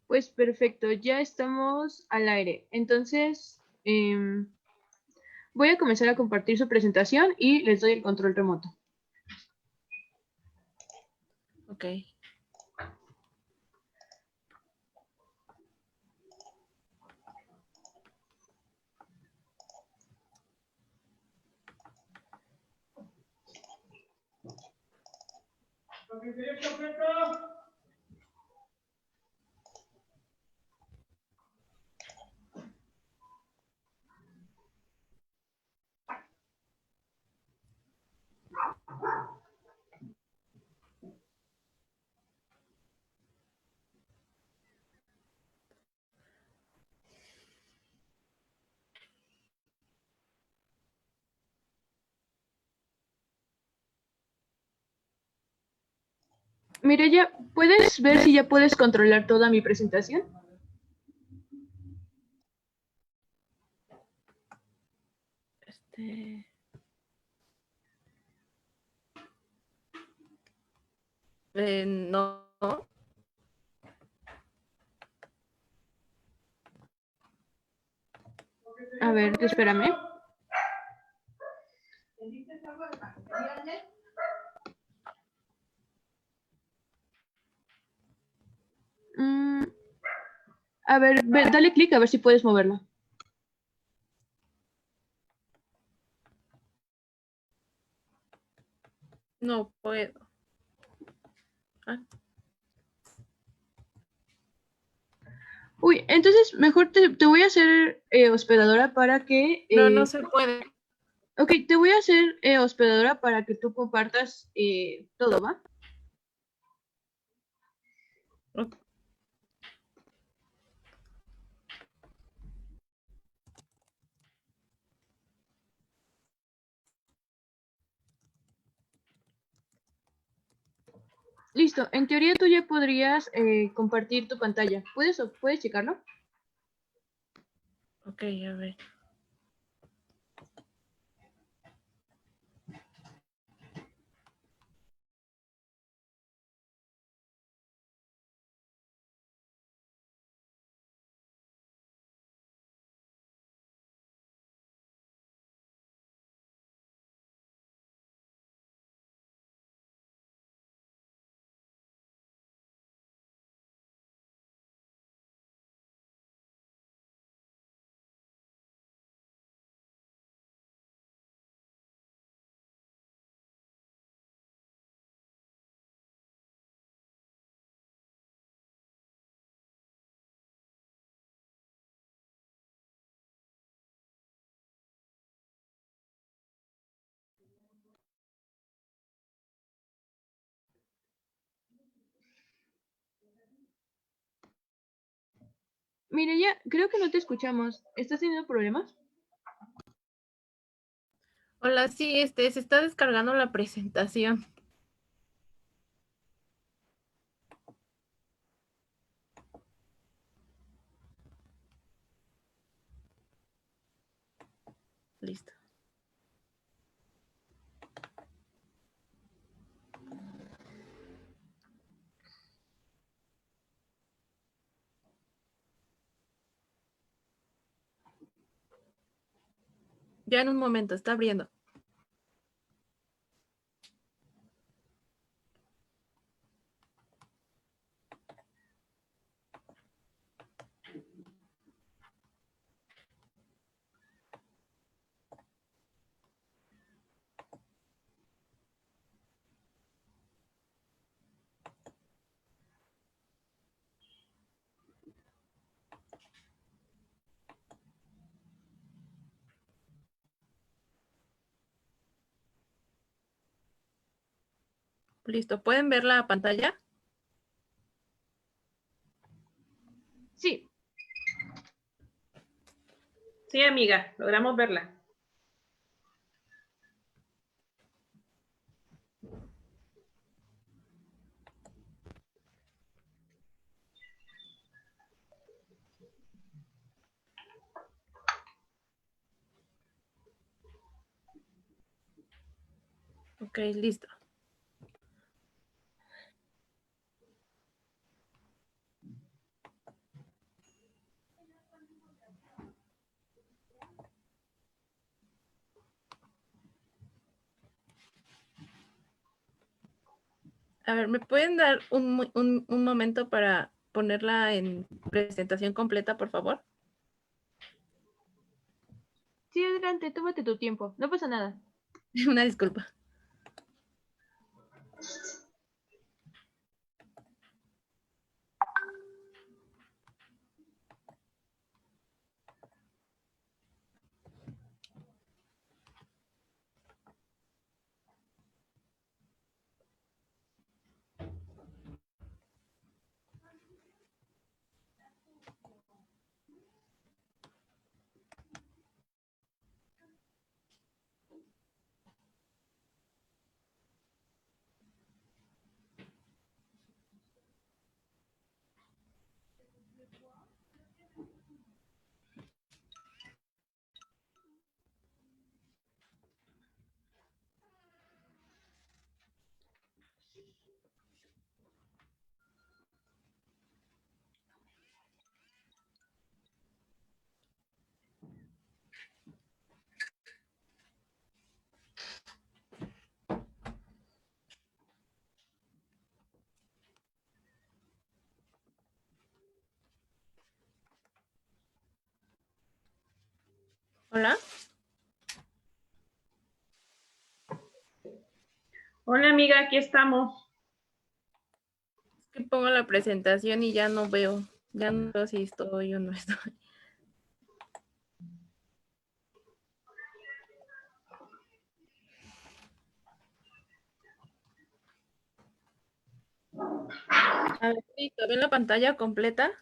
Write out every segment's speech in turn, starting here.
Pues perfecto, ya estamos al aire. Entonces, voy a comenzar a compartir su presentación y les doy el control remoto. Ok. Mireya, ¿puedes ver si ya puedes controlar toda mi presentación? No. A ver, espérame. A ver, dale clic a ver si puedes moverla. No puedo. Ah. Uy, entonces mejor te voy a hacer hospedadora para que... No, no se puede. Ok, te voy a hacer hospedadora para que tú compartas todo, ¿va? Ok. Listo, en teoría tú ya podrías compartir tu pantalla. ¿Puedes checarlo? Ok, a ver. Mire, ya creo que no te escuchamos. ¿Estás teniendo problemas? Hola, sí, se está descargando la presentación. Listo. Ya en un momento, está abriendo. Listo, ¿pueden ver la pantalla? Sí. Sí, amiga, logramos verla. Ok, listo. A ver, ¿me pueden dar un momento para ponerla en presentación completa, por favor? Sí, adelante, tómate tu tiempo. No pasa nada. Una disculpa. Hola. Hola amiga, aquí estamos. Es que pongo la presentación y ya no veo si estoy o no estoy. A ver, listo, ¿ven la pantalla completa?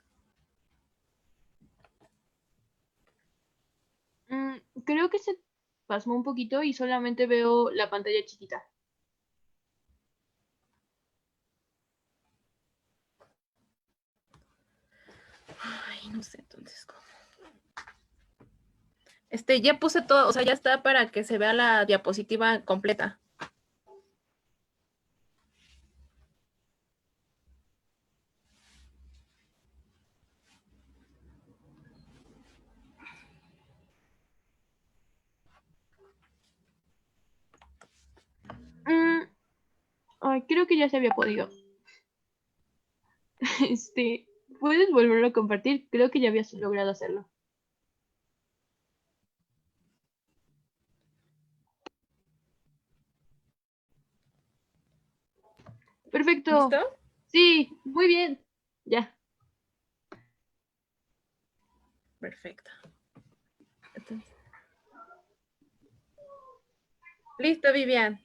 Creo que se pasmó un poquito y solamente veo la pantalla chiquita. Ay, no sé, entonces, ¿cómo? Ya puse todo, o sea, ya está para que se vea la diapositiva completa. Mm, Ay, creo que ya se había podido. ¿Puedes volverlo a compartir? Creo que ya habías logrado hacerlo. Perfecto. ¿Listo? Sí, muy bien. Ya. Perfecto. Entonces, listo, Vivian.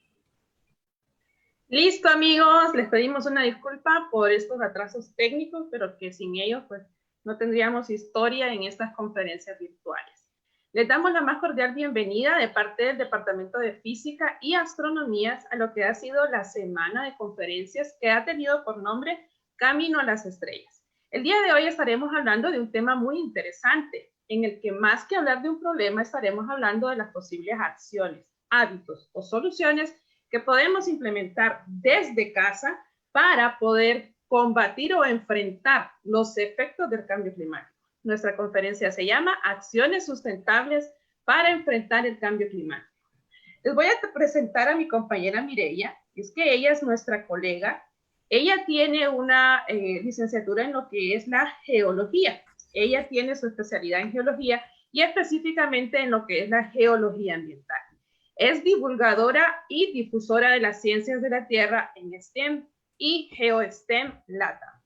Listo amigos, les pedimos una disculpa por estos atrasos técnicos, pero que sin ellos pues no tendríamos historia en estas conferencias virtuales. Les damos la más cordial bienvenida de parte del Departamento de Física y Astronomía a lo que ha sido la semana de conferencias que ha tenido por nombre Camino a las Estrellas. El día de hoy estaremos hablando de un tema muy interesante, en el que más que hablar de un problema estaremos hablando de las posibles acciones, hábitos o soluciones que podemos implementar desde casa para poder combatir o enfrentar los efectos del cambio climático. Nuestra conferencia se llama Acciones Sustentables para enfrentar el cambio climático. Les voy a presentar a mi compañera Mireia, es que ella es nuestra colega. Ella tiene una licenciatura en lo que es la geología. Ella tiene su especialidad en geología y específicamente en lo que es la geología ambiental. Es divulgadora y difusora de las ciencias de la Tierra en STEM y GeoSTEM LATAM.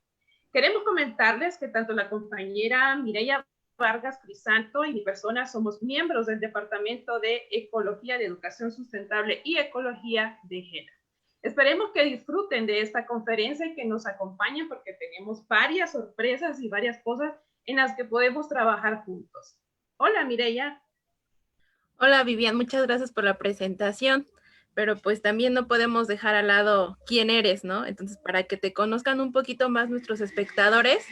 Queremos comentarles que tanto la compañera Mireia Vargas Crisanto y mi persona somos miembros del Departamento de Ecología de Educación Sustentable y Ecología de género. Esperemos que disfruten de esta conferencia y que nos acompañen porque tenemos varias sorpresas y varias cosas en las que podemos trabajar juntos. Hola Mireia. Hola, Vivian, muchas gracias por la presentación, pero pues también no podemos dejar al lado quién eres, ¿no? Entonces, para que te conozcan un poquito más nuestros espectadores,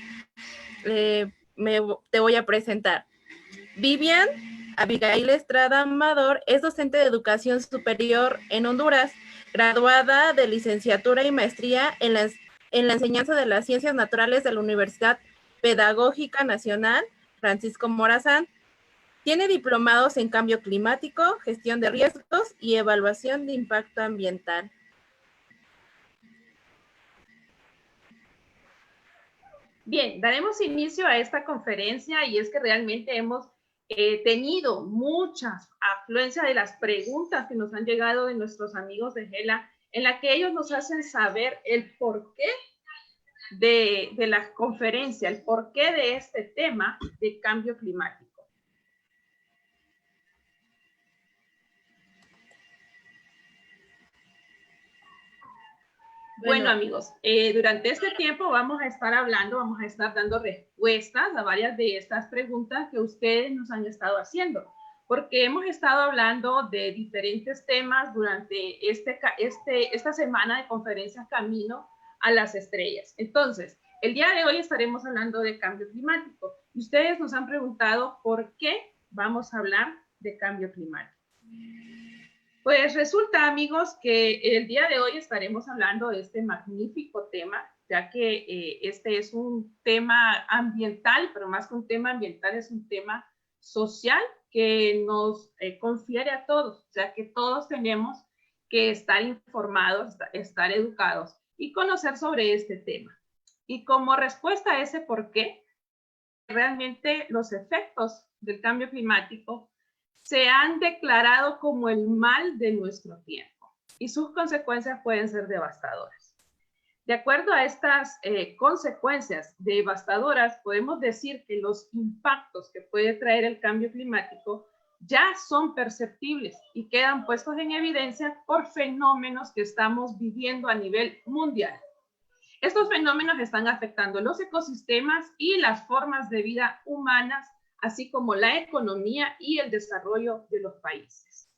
te voy a presentar. Vivian Abigail Estrada Amador es docente de educación superior en Honduras. graduada de licenciatura y maestría en la enseñanza de las ciencias naturales de la Universidad Pedagógica Nacional Francisco Morazán. Tiene diplomados en cambio climático, gestión de riesgos y evaluación de impacto ambiental. Bien, daremos inicio a esta conferencia y es que realmente hemos tenido muchas afluencias de las preguntas que nos han llegado de nuestros amigos de GELA, en la que ellos nos hacen saber el porqué de la conferencia, el porqué de este tema de cambio climático. Bueno, amigos, durante este tiempo vamos a estar hablando, vamos a estar dando respuestas a varias de estas preguntas que ustedes nos han estado haciendo, porque hemos estado hablando de diferentes temas durante esta semana de conferencias Camino a las Estrellas. Entonces, el día de hoy estaremos hablando de cambio climático. Y ustedes nos han preguntado por qué vamos a hablar de cambio climático. Pues resulta, amigos, que el día de hoy estaremos hablando de este magnífico tema, ya que este es un tema ambiental, pero más que un tema ambiental es un tema social que nos confiere a todos, ya que todos tenemos que estar informados, estar educados y conocer sobre este tema. Y como respuesta a ese por qué, realmente los efectos del cambio climático se han declarado como el mal de nuestro tiempo y sus consecuencias pueden ser devastadoras. De acuerdo a estas consecuencias devastadoras, podemos decir que los impactos que puede traer el cambio climático ya son perceptibles y quedan puestos en evidencia por fenómenos que estamos viviendo a nivel mundial. Estos fenómenos están afectando los ecosistemas y las formas de vida humanas, así como la economía y el desarrollo de los países.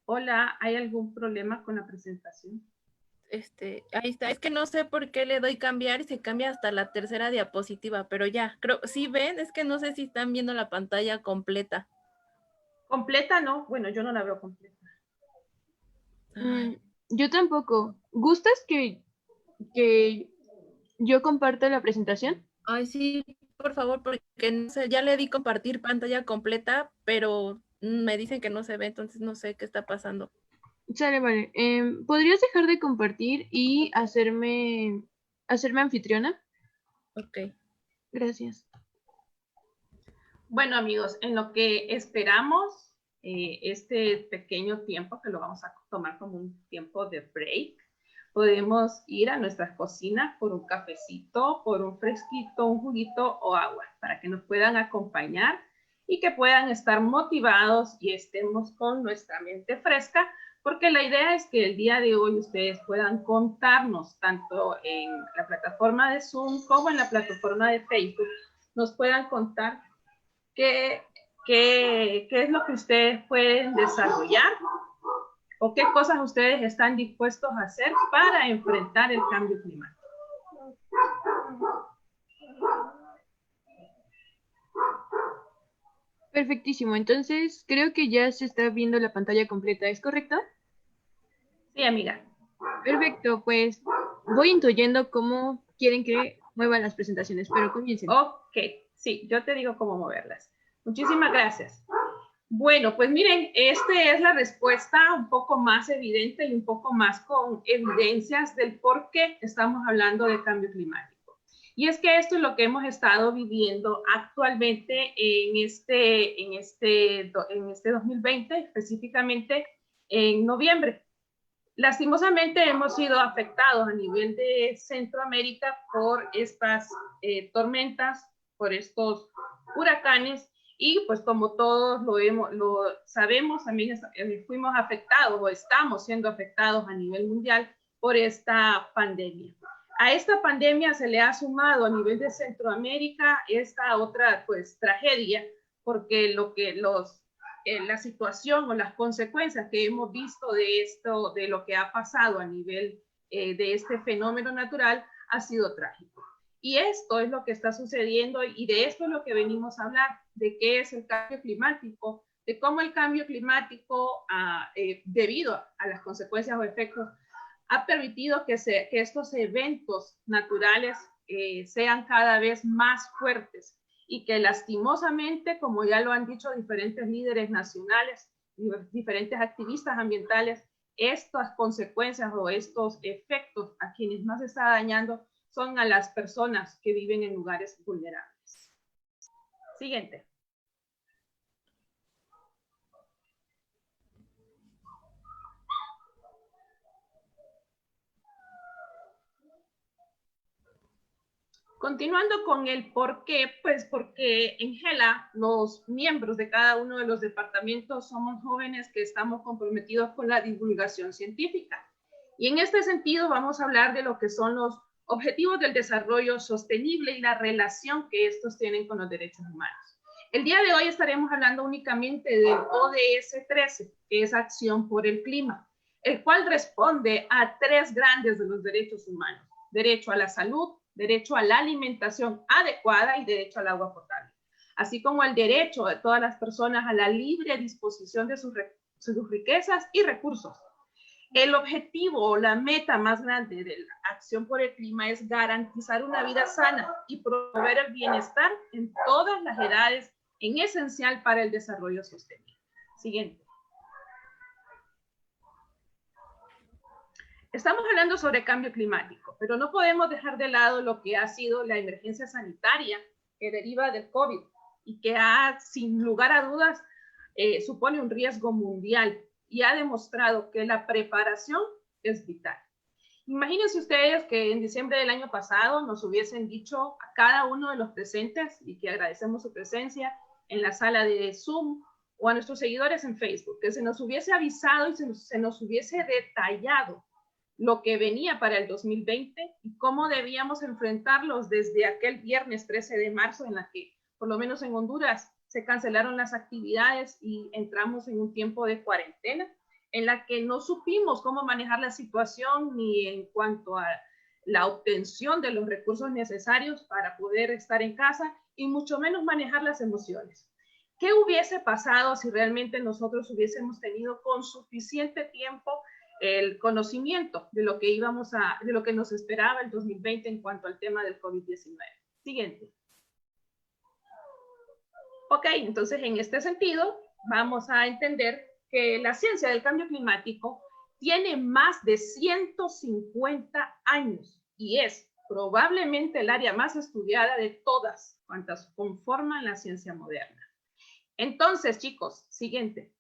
Hola, ¿hay algún problema con la presentación? Ahí está, es que no sé por qué le doy cambiar y se cambia hasta la tercera diapositiva, pero ya, creo, ¿sí ven? Es que no sé si están viendo la pantalla completa. ¿Completa no? Bueno, yo no la veo completa. Yo tampoco. ¿Gustas que yo comparta la presentación? Ay, sí, por favor, porque no sé, ya le di compartir pantalla completa, pero me dicen que no se ve, entonces no sé qué está pasando. Sale, vale. ¿Podrías dejar de compartir y hacerme anfitriona? Ok. Gracias. Bueno, amigos, en lo que esperamos este pequeño tiempo, que lo vamos a tomar como un tiempo de break, podemos ir a nuestras cocinas por un cafecito, por un fresquito, un juguito o agua, para que nos puedan acompañar y que puedan estar motivados y estemos con nuestra mente fresca, porque la idea es que el día de hoy ustedes puedan contarnos, tanto en la plataforma de Zoom como en la plataforma de Facebook, nos puedan contar qué es lo que ustedes pueden desarrollar o qué cosas ustedes están dispuestos a hacer para enfrentar el cambio climático. Perfectísimo. Entonces, creo que ya se está viendo la pantalla completa. ¿Es correcto? Sí, amiga. Perfecto. Pues voy intuyendo cómo quieren que muevan las presentaciones, pero comiencen. Ok. Sí, yo te digo cómo moverlas. Muchísimas gracias. Bueno, pues miren, esta es la respuesta un poco más evidente y un poco más con evidencias del por qué estamos hablando de cambio climático. Y es que esto es lo que hemos estado viviendo actualmente en este 2020, específicamente en noviembre. Lastimosamente hemos sido afectados a nivel de Centroamérica por estas tormentas, por estos huracanes, y pues como todos lo sabemos, también fuimos afectados o estamos siendo afectados a nivel mundial por esta pandemia. A esta pandemia se le ha sumado a nivel de Centroamérica esta otra pues tragedia, porque la situación o las consecuencias que hemos visto de esto, de lo que ha pasado a nivel de este fenómeno natural, ha sido trágico. Y esto es lo que está sucediendo y de esto es lo que venimos a hablar, de qué es el cambio climático, de cómo el cambio climático, debido a las consecuencias o efectos, ha permitido que estos eventos naturales sean cada vez más fuertes y que lastimosamente, como ya lo han dicho diferentes líderes nacionales, diferentes activistas ambientales, estas consecuencias o estos efectos a quienes más se está dañando son a las personas que viven en lugares vulnerables. Siguiente. Continuando con el por qué, pues porque en GELA los miembros de cada uno de los departamentos somos jóvenes que estamos comprometidos con la divulgación científica. Y en este sentido vamos a hablar de lo que son los objetivos del desarrollo sostenible y la relación que estos tienen con los derechos humanos. El día de hoy estaremos hablando únicamente del ODS 13, que es Acción por el Clima, el cual responde a 3 grandes de los derechos humanos: derecho a la salud, derecho a la alimentación adecuada y derecho al agua potable, así como el derecho de todas las personas a la libre disposición de sus riquezas y recursos. El objetivo o la meta más grande de la Acción por el Clima es garantizar una vida sana y promover el bienestar en todas las edades, en esencial para el desarrollo sostenible. Siguiente. Estamos hablando sobre cambio climático, pero no podemos dejar de lado lo que ha sido la emergencia sanitaria que deriva del COVID y que sin lugar a dudas, supone un riesgo mundial y ha demostrado que la preparación es vital. Imagínense ustedes que en diciembre del año pasado nos hubiesen dicho a cada uno de los presentes, y que agradecemos su presencia en la sala de Zoom, o a nuestros seguidores en Facebook, que se nos hubiese avisado y se nos hubiese detallado lo que venía para el 2020 y cómo debíamos enfrentarlos desde aquel viernes 13 de marzo en la que, por lo menos en Honduras, se cancelaron las actividades y entramos en un tiempo de cuarentena en la que no supimos cómo manejar la situación ni en cuanto a la obtención de los recursos necesarios para poder estar en casa y mucho menos manejar las emociones. ¿Qué hubiese pasado si realmente nosotros hubiésemos tenido con suficiente tiempo el conocimiento de lo que de lo que nos esperaba el 2020 en cuanto al tema del COVID-19? Siguiente. Ok, entonces en este sentido vamos a entender que la ciencia del cambio climático tiene más de 150 años y es probablemente el área más estudiada de todas cuantas conforman la ciencia moderna. Entonces, chicos, siguiente.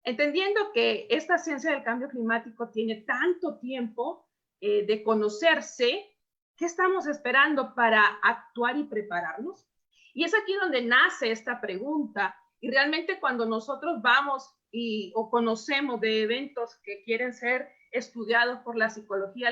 Entendiendo que esta ciencia del cambio climático tiene tanto tiempo de conocerse, ¿qué estamos esperando para actuar y prepararnos? Y es aquí donde nace esta pregunta. Y realmente cuando nosotros vamos o conocemos de eventos que quieren ser estudiados por la psicología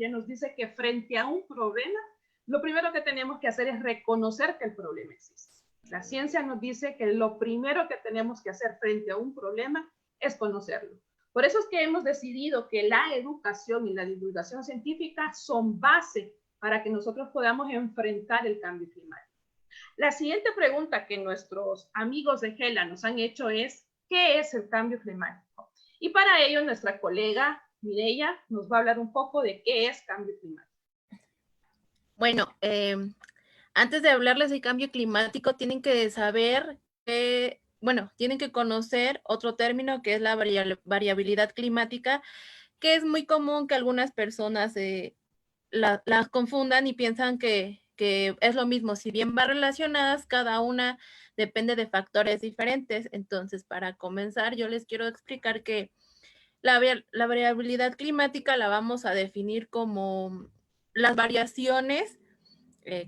nos dice que frente a un problema, lo primero que tenemos que hacer es reconocer que el problema existe. La ciencia nos dice que lo primero que tenemos que hacer frente a un problema es conocerlo. Por eso es que hemos decidido que la educación y la divulgación científica son base para que nosotros podamos enfrentar el cambio climático. La siguiente pregunta que nuestros amigos de GELA nos han hecho es, ¿qué es el cambio climático? Y para ello nuestra colega Mireia nos va a hablar un poco de qué es cambio climático. Bueno, antes de hablarles de cambio climático, tienen que saber que, tienen que conocer otro término que es la variabilidad climática, que es muy común que algunas personas la confundan y piensan que es lo mismo. Si bien va relacionadas, cada una depende de factores diferentes. Entonces, para comenzar, yo les quiero explicar que la variabilidad climática la vamos a definir como las variaciones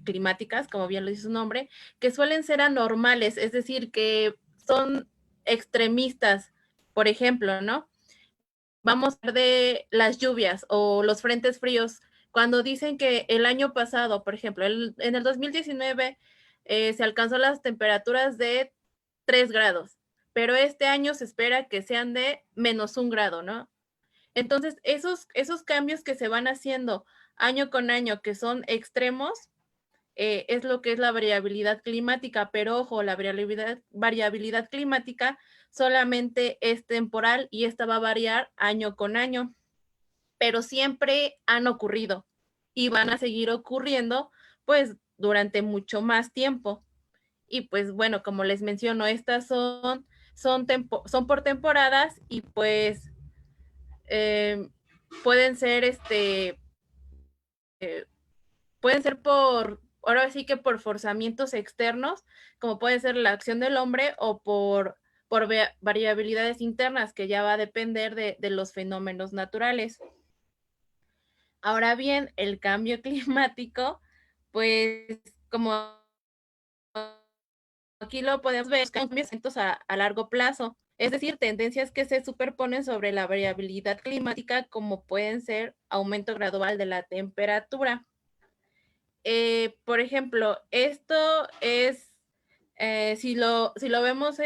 climáticas, como bien lo dice su nombre, que suelen ser anormales, es decir, que son extremistas. Por ejemplo, ¿no? Vamos a hablar de las lluvias o los frentes fríos. Cuando dicen que el año pasado, por ejemplo, en el 2019 se alcanzó las temperaturas de 3 grados, pero este año se espera que sean de -1 grado, ¿no? Entonces, esos cambios que se van haciendo año con año que son extremos, es lo que es la variabilidad climática, pero ojo, la variabilidad climática solamente es temporal y esta va a variar año con año, pero siempre han ocurrido y van a seguir ocurriendo pues durante mucho más tiempo. Y pues bueno, como les menciono, estas son por temporadas y pues eh, pueden ser eh, pueden ser ahora sí que por forzamientos externos, como puede ser la acción del hombre o por variabilidades internas, que ya va a depender de los fenómenos naturales. Ahora bien, el cambio climático, pues como aquí lo podemos ver, cambios a largo plazo, es decir, tendencias que se superponen sobre la variabilidad climática, como pueden ser aumento gradual de la temperatura. Por ejemplo, esto es, si lo vemos,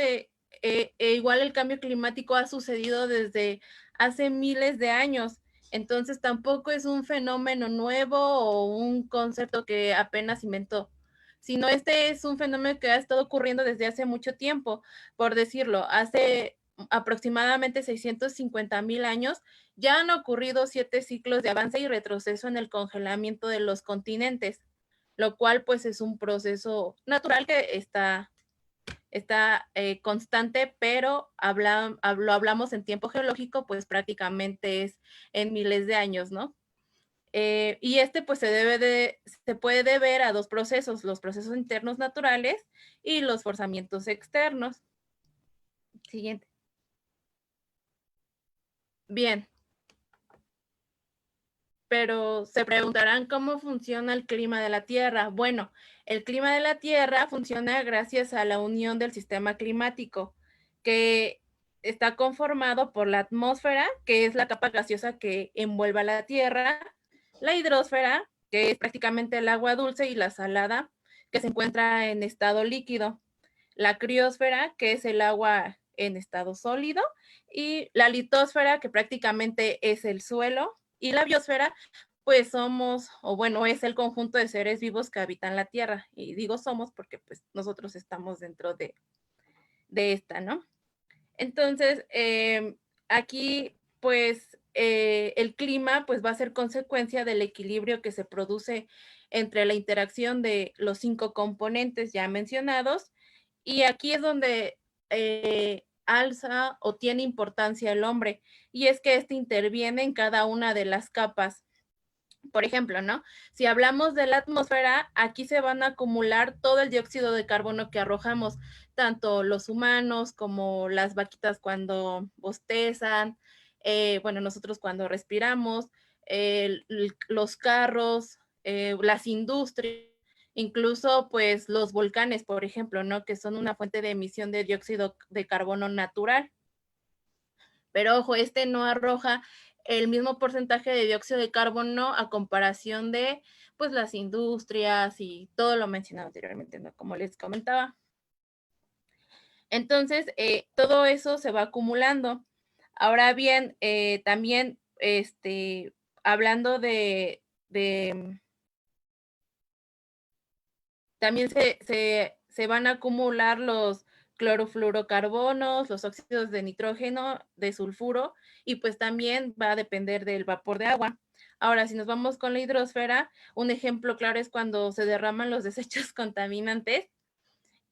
igual el cambio climático ha sucedido desde hace miles de años, entonces tampoco es un fenómeno nuevo o un concepto que apenas inventó, sino este es un fenómeno que ha estado ocurriendo desde hace mucho tiempo, por decirlo, hace aproximadamente 650,000 años, ya han ocurrido 7 ciclos de avance y retroceso en el congelamiento de los continentes, lo cual pues es un proceso natural que está constante, pero lo hablamos en tiempo geológico, pues prácticamente es en miles de años, ¿no? Y pues se puede deber a dos procesos, los procesos internos naturales y los forzamientos externos. Siguiente. Bien, pero se preguntarán cómo funciona el clima de la Tierra. Bueno, el clima de la Tierra funciona gracias a la unión del sistema climático, que está conformado por la atmósfera, que es la capa gaseosa que envuelve a la Tierra, la hidrosfera, que es prácticamente el agua dulce, y la salada, que se encuentra en estado líquido, la criosfera, que es el agua en estado sólido, y la litosfera, que prácticamente es el suelo, y la biosfera, pues somos, o bueno, es el conjunto de seres vivos que habitan la Tierra. Y digo somos porque pues nosotros estamos dentro de esta, ¿no? Entonces, aquí pues el clima pues va a ser consecuencia del equilibrio que se produce entre la interacción de los 5 componentes ya mencionados, y aquí es donde alza o tiene importancia el hombre, y es que este interviene en cada una de las capas. Por ejemplo, ¿no? Si hablamos de la atmósfera, aquí se van a acumular todo el dióxido de carbono que arrojamos, tanto los humanos como las vaquitas cuando bostezan, bueno, nosotros cuando respiramos, los carros, las industrias, incluso pues los volcanes, por ejemplo, ¿no? Que son una fuente de emisión de dióxido de carbono natural. Pero ojo, este no arroja el mismo porcentaje de dióxido de carbono a comparación de pues las industrias y todo lo mencionado anteriormente, ¿no? Como les comentaba. Entonces, todo eso se va acumulando. Ahora bien, también hablando también se van a acumular los clorofluorocarbonos, los óxidos de nitrógeno, de sulfuro, y pues también va a depender del vapor de agua. Ahora, si nos vamos con la hidrosfera, un ejemplo claro es cuando se derraman los desechos contaminantes,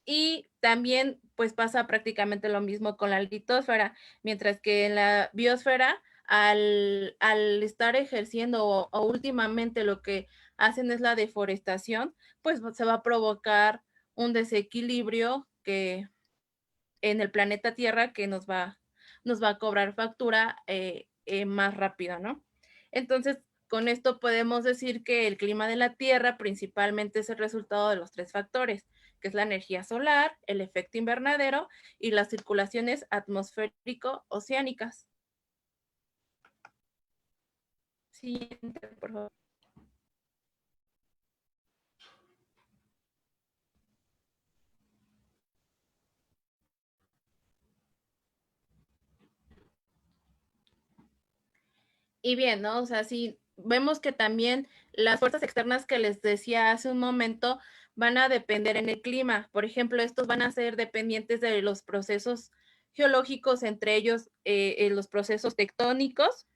y también pues pasa prácticamente lo mismo con la litosfera, mientras que en la biosfera, al estar ejerciendo o últimamente lo que hacen es la deforestación, pues se va a provocar un desequilibrio que en el planeta Tierra que nos va a cobrar factura más rápido, ¿no? Entonces, con esto podemos decir que el clima de la Tierra principalmente es el resultado de los 3 factores, que es la energía solar, el efecto invernadero y las circulaciones atmosférico-oceánicas. Siguiente, por favor. Y bien, ¿no? O sea, si vemos que también las fuerzas externas que les decía hace un momento van a depender en el clima. Por ejemplo, estos van a ser dependientes de los procesos geológicos, entre ellos los procesos tectónicos,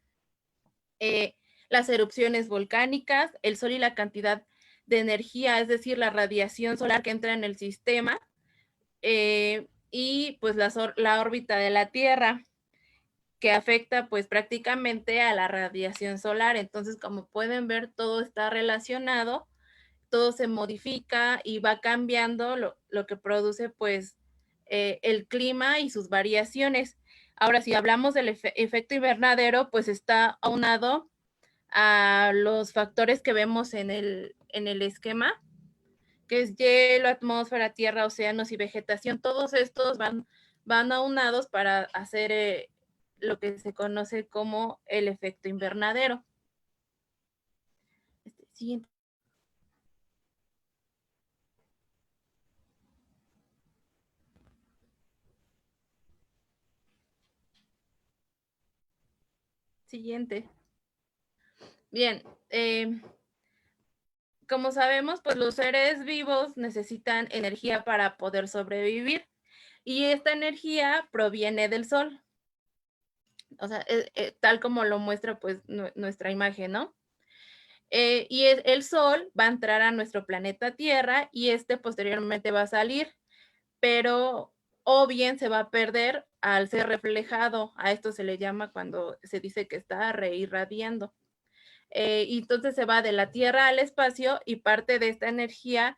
las erupciones volcánicas, el sol y la cantidad de energía, es decir, la radiación solar que entra en el sistema, y pues la órbita de la Tierra, que afecta pues prácticamente a la radiación solar. Entonces, como pueden ver, todo está relacionado, todo se modifica y va cambiando lo que produce pues el clima y sus variaciones. Ahora, si hablamos del efecto invernadero, pues está aunado a los factores que vemos en el esquema, que es hielo, atmósfera, tierra, océanos y vegetación. Todos estos van aunados para hacer lo que se conoce como el efecto invernadero. Siguiente. Siguiente. Bien, como sabemos, pues los seres vivos necesitan energía para poder sobrevivir, y esta energía proviene del sol. O sea, tal como lo muestra pues nuestra imagen, ¿no? Y el sol va a entrar a nuestro planeta Tierra y este posteriormente va a salir, pero o bien se va a perder al ser reflejado. A esto se le llama cuando se dice que está reirradiando. Y entonces se va de la Tierra al espacio y parte de esta energía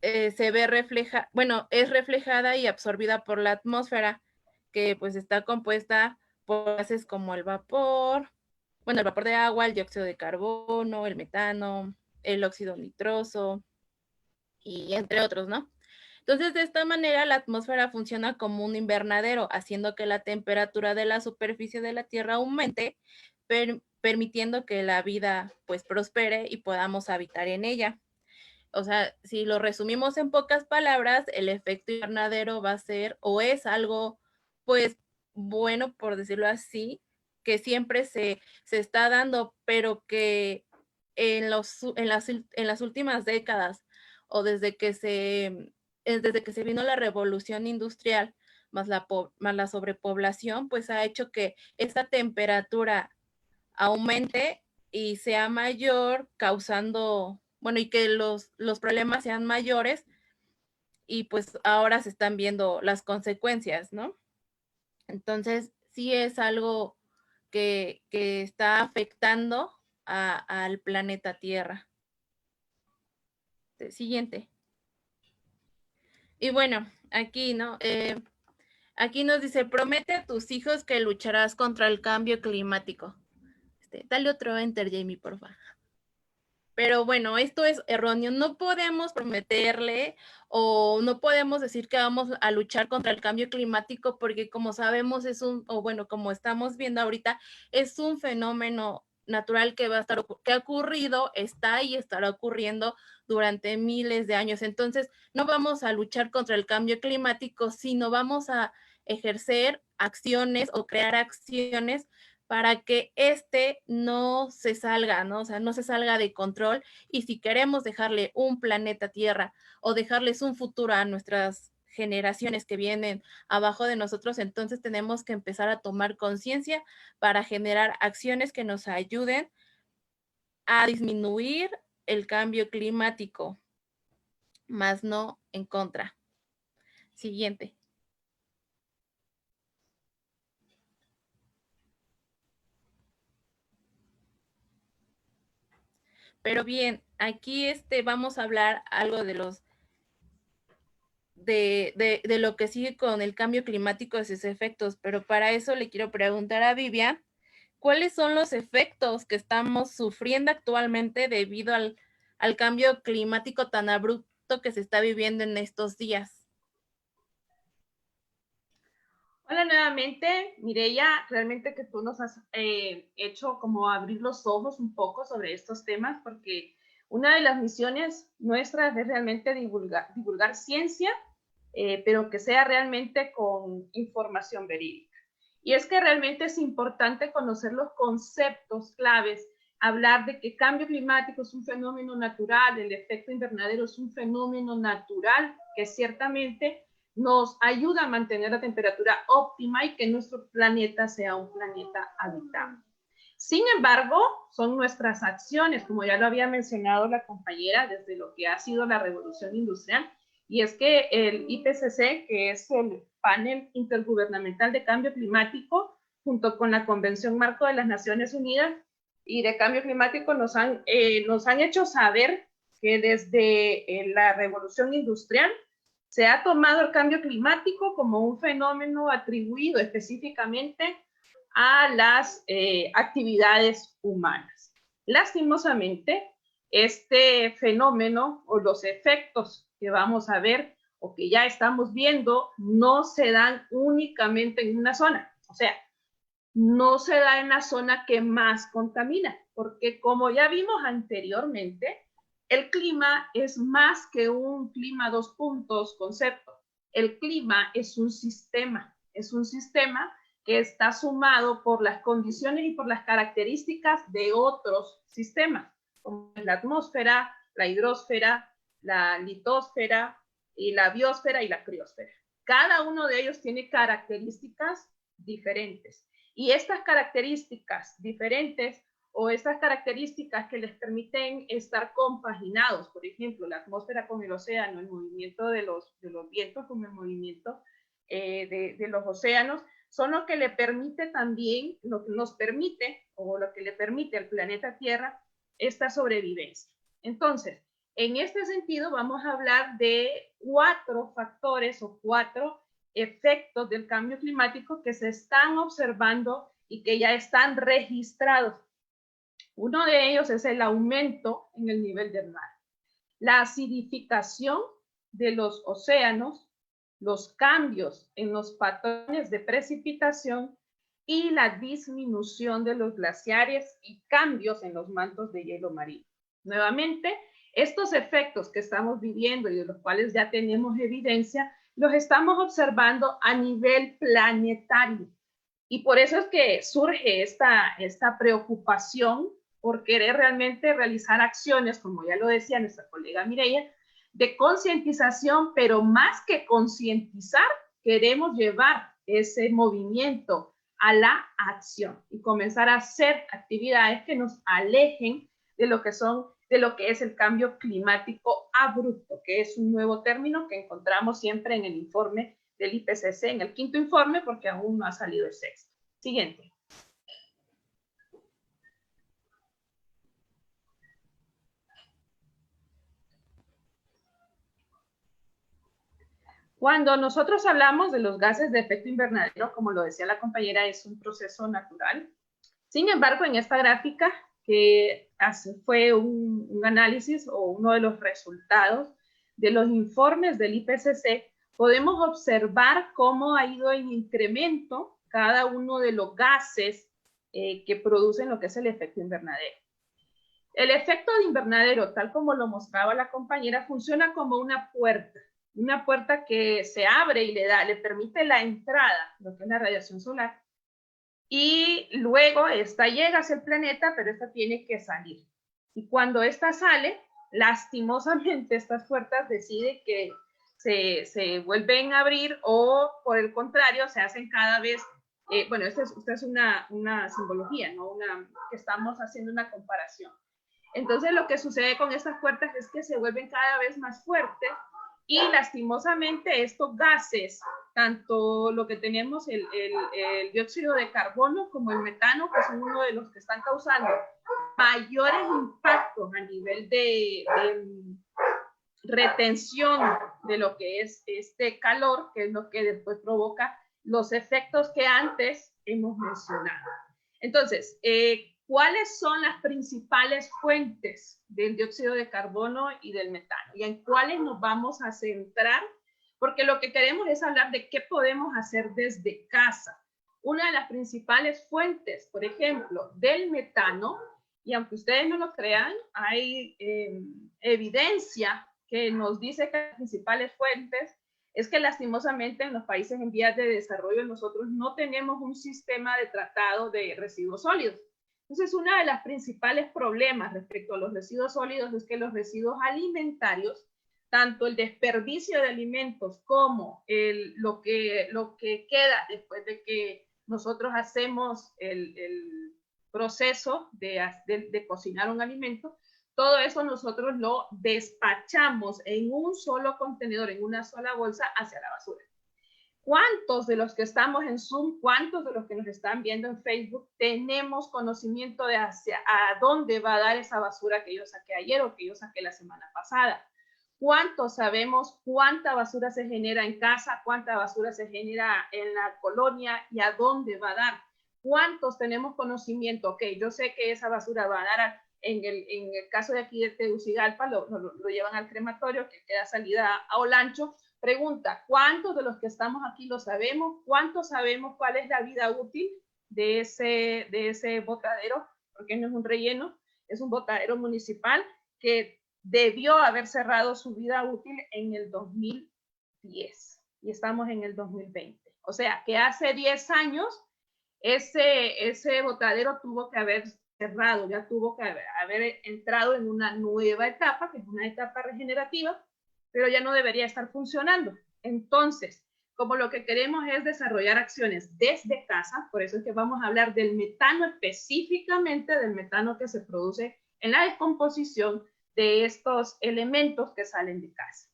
se ve bueno, es reflejada y absorbida por la atmósfera, que pues está compuesta por gases como el vapor, bueno, el vapor de agua, el dióxido de carbono, el metano, el óxido nitroso, y entre otros, ¿no? Entonces, de esta manera, la atmósfera funciona como un invernadero, haciendo que la temperatura de la superficie de la Tierra aumente, permitiendo que la vida pues prospere y podamos habitar en ella. O sea, si lo resumimos en pocas palabras, el efecto invernadero va a ser o es algo pues bueno, por decirlo así, que siempre se está dando, pero que en las últimas décadas o desde que se vino la revolución industrial más la sobrepoblación, pues ha hecho que esta temperatura aumente y sea mayor, causando, bueno, y que los problemas sean mayores, y pues ahora se están viendo las consecuencias, ¿no? Entonces, sí es algo que está afectando al planeta Tierra. Siguiente. Y bueno, aquí, ¿no? Aquí nos dice, promete a tus hijos que lucharás contra el cambio climático. Dale otro enter, Jamie, por favor. Pero bueno, esto es erróneo. No podemos prometerle o no podemos decir que vamos a luchar contra el cambio climático, porque como sabemos como estamos viendo ahorita, es un fenómeno natural que que ha ocurrido, está y estará ocurriendo durante miles de años. Entonces, no vamos a luchar contra el cambio climático, sino vamos a ejercer acciones o crear acciones para que no se salga, ¿no? O sea, no se salga de control. Y si queremos dejarle un planeta Tierra o dejarles un futuro a nuestras generaciones que vienen abajo de nosotros, entonces tenemos que empezar a tomar conciencia para generar acciones que nos ayuden a disminuir el cambio climático, más no en contra. Siguiente. Pero bien, aquí vamos a hablar algo de lo que sigue con el cambio climático y sus efectos, pero para eso le quiero preguntar a Vivian, ¿cuáles son los efectos que estamos sufriendo actualmente debido al cambio climático tan abrupto que se está viviendo en estos días? Hola nuevamente, Mireya, realmente que tú nos has hecho como abrir los ojos un poco sobre estos temas, porque una de las misiones nuestras es realmente divulgar ciencia, pero que sea realmente con información verídica. Y es que realmente es importante conocer los conceptos claves hablar de que cambio climático es un fenómeno natural, el efecto invernadero es un fenómeno natural que ciertamente nos ayuda a mantener la temperatura óptima y que nuestro planeta sea un planeta habitable. Sin embargo, son nuestras acciones, como ya lo había mencionado la compañera, desde lo que ha sido la revolución industrial, y es que el IPCC, que es el panel intergubernamental de cambio climático, junto con la Convención Marco de las Naciones Unidas y de Cambio Climático, nos han hecho saber que desde la revolución industrial se ha tomado el cambio climático como un fenómeno atribuido específicamente a las actividades humanas. Lastimosamente, este fenómeno o los efectos que vamos a ver o que ya estamos viendo no se dan únicamente en una zona, o sea, no se da en la zona que más contamina, porque como ya vimos anteriormente, el clima es más que un clima 2 puntos concepto. El clima es un sistema que está sumado por las condiciones y por las características de otros sistemas, como la atmósfera, la hidrosfera, la litosfera, y la biosfera y la criosfera. Cada uno de ellos tiene características diferentes. Y estas características diferentes o estas características que les permiten estar compaginados, por ejemplo, la atmósfera con el océano, el movimiento de los vientos con el movimiento de los océanos, son lo que le permite también, lo que nos permite, o lo que le permite al planeta Tierra esta sobrevivencia. Entonces, en este sentido, vamos a hablar de 4 factores o 4 efectos del cambio climático que se están observando y que ya están registrados. Uno de ellos es el aumento en el nivel del mar, la acidificación de los océanos, los cambios en los patrones de precipitación y la disminución de los glaciares y cambios en los mantos de hielo marino. Nuevamente, estos efectos que estamos viviendo y de los cuales ya tenemos evidencia, los estamos observando a nivel planetario. Y por eso es que surge esta preocupación por querer realmente realizar acciones, como ya lo decía nuestra colega Mireia, de concientización, pero más que concientizar, queremos llevar ese movimiento a la acción y comenzar a hacer actividades que nos alejen de lo que es el cambio climático abrupto, que es un nuevo término que encontramos siempre en el informe del IPCC, en el 5º informe, porque aún no ha salido el 6º. Siguiente. Cuando nosotros hablamos de los gases de efecto invernadero, como lo decía la compañera, es un proceso natural. Sin embargo, en esta gráfica, que fue un análisis o uno de los resultados de los informes del IPCC, podemos observar cómo ha ido en incremento cada uno de los gases que producen lo que es el efecto invernadero. El efecto de invernadero, tal como lo mostraba la compañera, funciona como una puerta que se abre y le permite la entrada, lo que es la radiación solar, y luego esta llega hacia el planeta, pero esta tiene que salir. Y cuando esta sale, lastimosamente estas puertas deciden que se vuelven a abrir o por el contrario se hacen cada vez, bueno, esta es una simbología, ¿no? Que estamos haciendo una comparación. Entonces lo que sucede con estas puertas es que se vuelven cada vez más fuertes y lastimosamente estos gases, tanto lo que tenemos el dióxido de carbono como el metano, que son uno de los que están causando mayores impactos a nivel de retención de lo que es este calor, que es lo que después provoca los efectos que antes hemos mencionado. Entonces, ¿cuáles son las principales fuentes del dióxido de carbono y del metano? ¿Y en cuáles nos vamos a centrar? Porque lo que queremos es hablar de qué podemos hacer desde casa. Una de las principales fuentes, por ejemplo, del metano, y aunque ustedes no lo crean, hay evidencia que nos dice que las principales fuentes es que lastimosamente en los países en vías de desarrollo nosotros no tenemos un sistema de tratado de residuos sólidos. Entonces, uno de los principales problemas respecto a los residuos sólidos es que los residuos alimentarios, tanto el desperdicio de alimentos como lo que queda después de que nosotros hacemos el proceso de cocinar un alimento, todo eso nosotros lo despachamos en un solo contenedor, en una sola bolsa hacia la basura. ¿Cuántos de los que estamos en Zoom, cuántos de los que nos están viendo en Facebook tenemos conocimiento de a dónde va a dar esa basura que yo saqué ayer o que yo saqué la semana pasada? ¿Cuántos sabemos cuánta basura se genera en casa, cuánta basura se genera en la colonia y a dónde va a dar? ¿Cuántos tenemos conocimiento? Ok, yo sé que esa basura va a dar en el caso de aquí de Tegucigalpa, lo llevan al crematorio que queda salida a Olancho. Pregunta, ¿cuántos de los que estamos aquí lo sabemos? ¿Cuántos sabemos cuál es la vida útil de ese botadero? Porque no es un relleno, es un botadero municipal que debió haber cerrado su vida útil en el 2010 y estamos en el 2020. O sea, que hace 10 años ese botadero tuvo que haber cerrado, ya tuvo que haber entrado en una nueva etapa, que es una etapa regenerativa, pero ya no debería estar funcionando. Entonces, como lo que queremos es desarrollar acciones desde casa, por eso es que vamos a hablar del metano, específicamente del metano que se produce en la descomposición de estos elementos que salen de casa.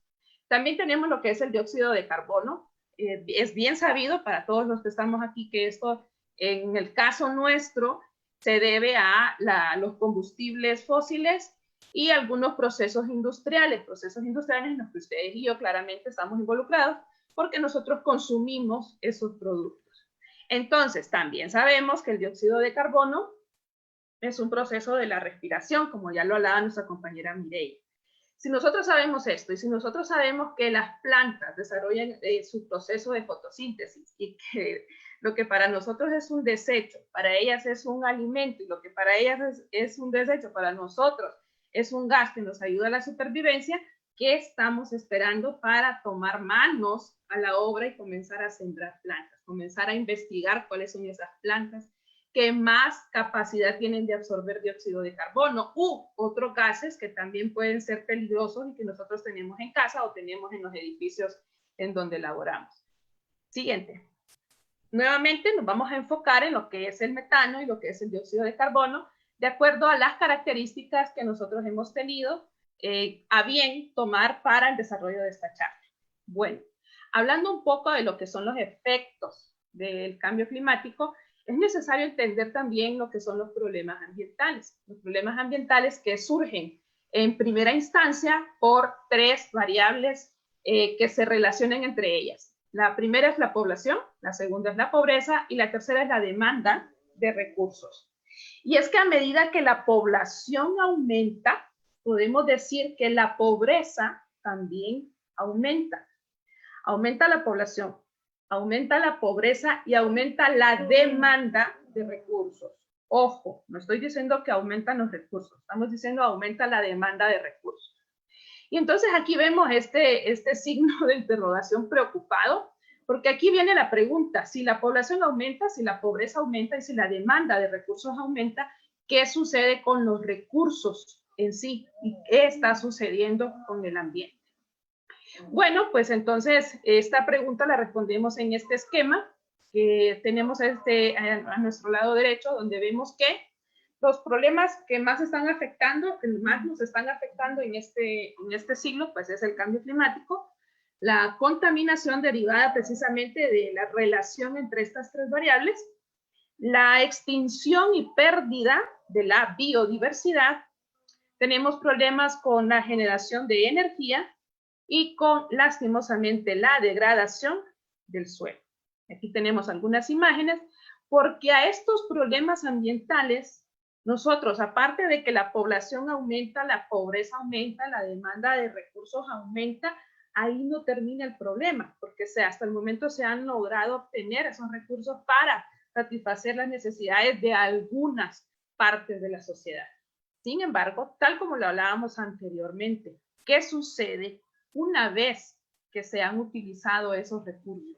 También tenemos lo que es el dióxido de carbono. Es bien sabido para todos los que estamos aquí que esto, en el caso nuestro, se debe a los combustibles fósiles y algunos procesos industriales en los que ustedes y yo claramente estamos involucrados porque nosotros consumimos esos productos. Entonces, también sabemos que el dióxido de carbono es un proceso de la respiración, como ya lo hablaba nuestra compañera Mireia. Si nosotros sabemos esto y si nosotros sabemos que las plantas desarrollan su proceso de fotosíntesis y que lo que para nosotros es un desecho, para ellas es un alimento y lo que para ellas es un desecho, para nosotros es un gas que nos ayuda a la supervivencia, ¿qué estamos esperando para tomar manos a la obra y comenzar a sembrar plantas? Comenzar a investigar cuáles son esas plantas que más capacidad tienen de absorber dióxido de carbono u otros gases que también pueden ser peligrosos y que nosotros tenemos en casa o tenemos en los edificios en donde laboramos. Siguiente. Nuevamente nos vamos a enfocar en lo que es el metano y lo que es el dióxido de carbono, de acuerdo a las características que nosotros hemos tenido a bien tomar para el desarrollo de esta charla. Bueno, hablando un poco de lo que son los efectos del cambio climático, es necesario entender también lo que son los problemas ambientales. Los problemas ambientales que surgen en primera instancia por tres variables que se relacionan entre ellas. La primera es la población, la segunda es la pobreza y la tercera es la demanda de recursos. Y es que a medida que la población aumenta, podemos decir que la pobreza también aumenta. Aumenta la población, aumenta la pobreza y aumenta la demanda de recursos. Ojo, no estoy diciendo que aumentan los recursos, estamos diciendo aumenta la demanda de recursos. Y entonces aquí vemos este signo de interrogación preocupado, porque aquí viene la pregunta, si la población aumenta, si la pobreza aumenta y si la demanda de recursos aumenta, ¿qué sucede con los recursos en sí? ¿Y qué está sucediendo con el ambiente? Bueno, pues entonces esta pregunta la respondemos en este esquema que tenemos a nuestro lado derecho, donde vemos que los problemas que más están afectando, que más nos están afectando en este siglo, pues es el cambio climático, la contaminación derivada precisamente de la relación entre estas tres variables, la extinción y pérdida de la biodiversidad, tenemos problemas con la generación de energía y con, lastimosamente, la degradación del suelo. Aquí tenemos algunas imágenes, porque a estos problemas ambientales, nosotros, aparte de que la población aumenta, la pobreza aumenta, la demanda de recursos aumenta, ahí no termina el problema, porque hasta el momento se han logrado obtener esos recursos para satisfacer las necesidades de algunas partes de la sociedad. Sin embargo, tal como lo hablábamos anteriormente, ¿qué sucede una vez que se han utilizado esos recursos?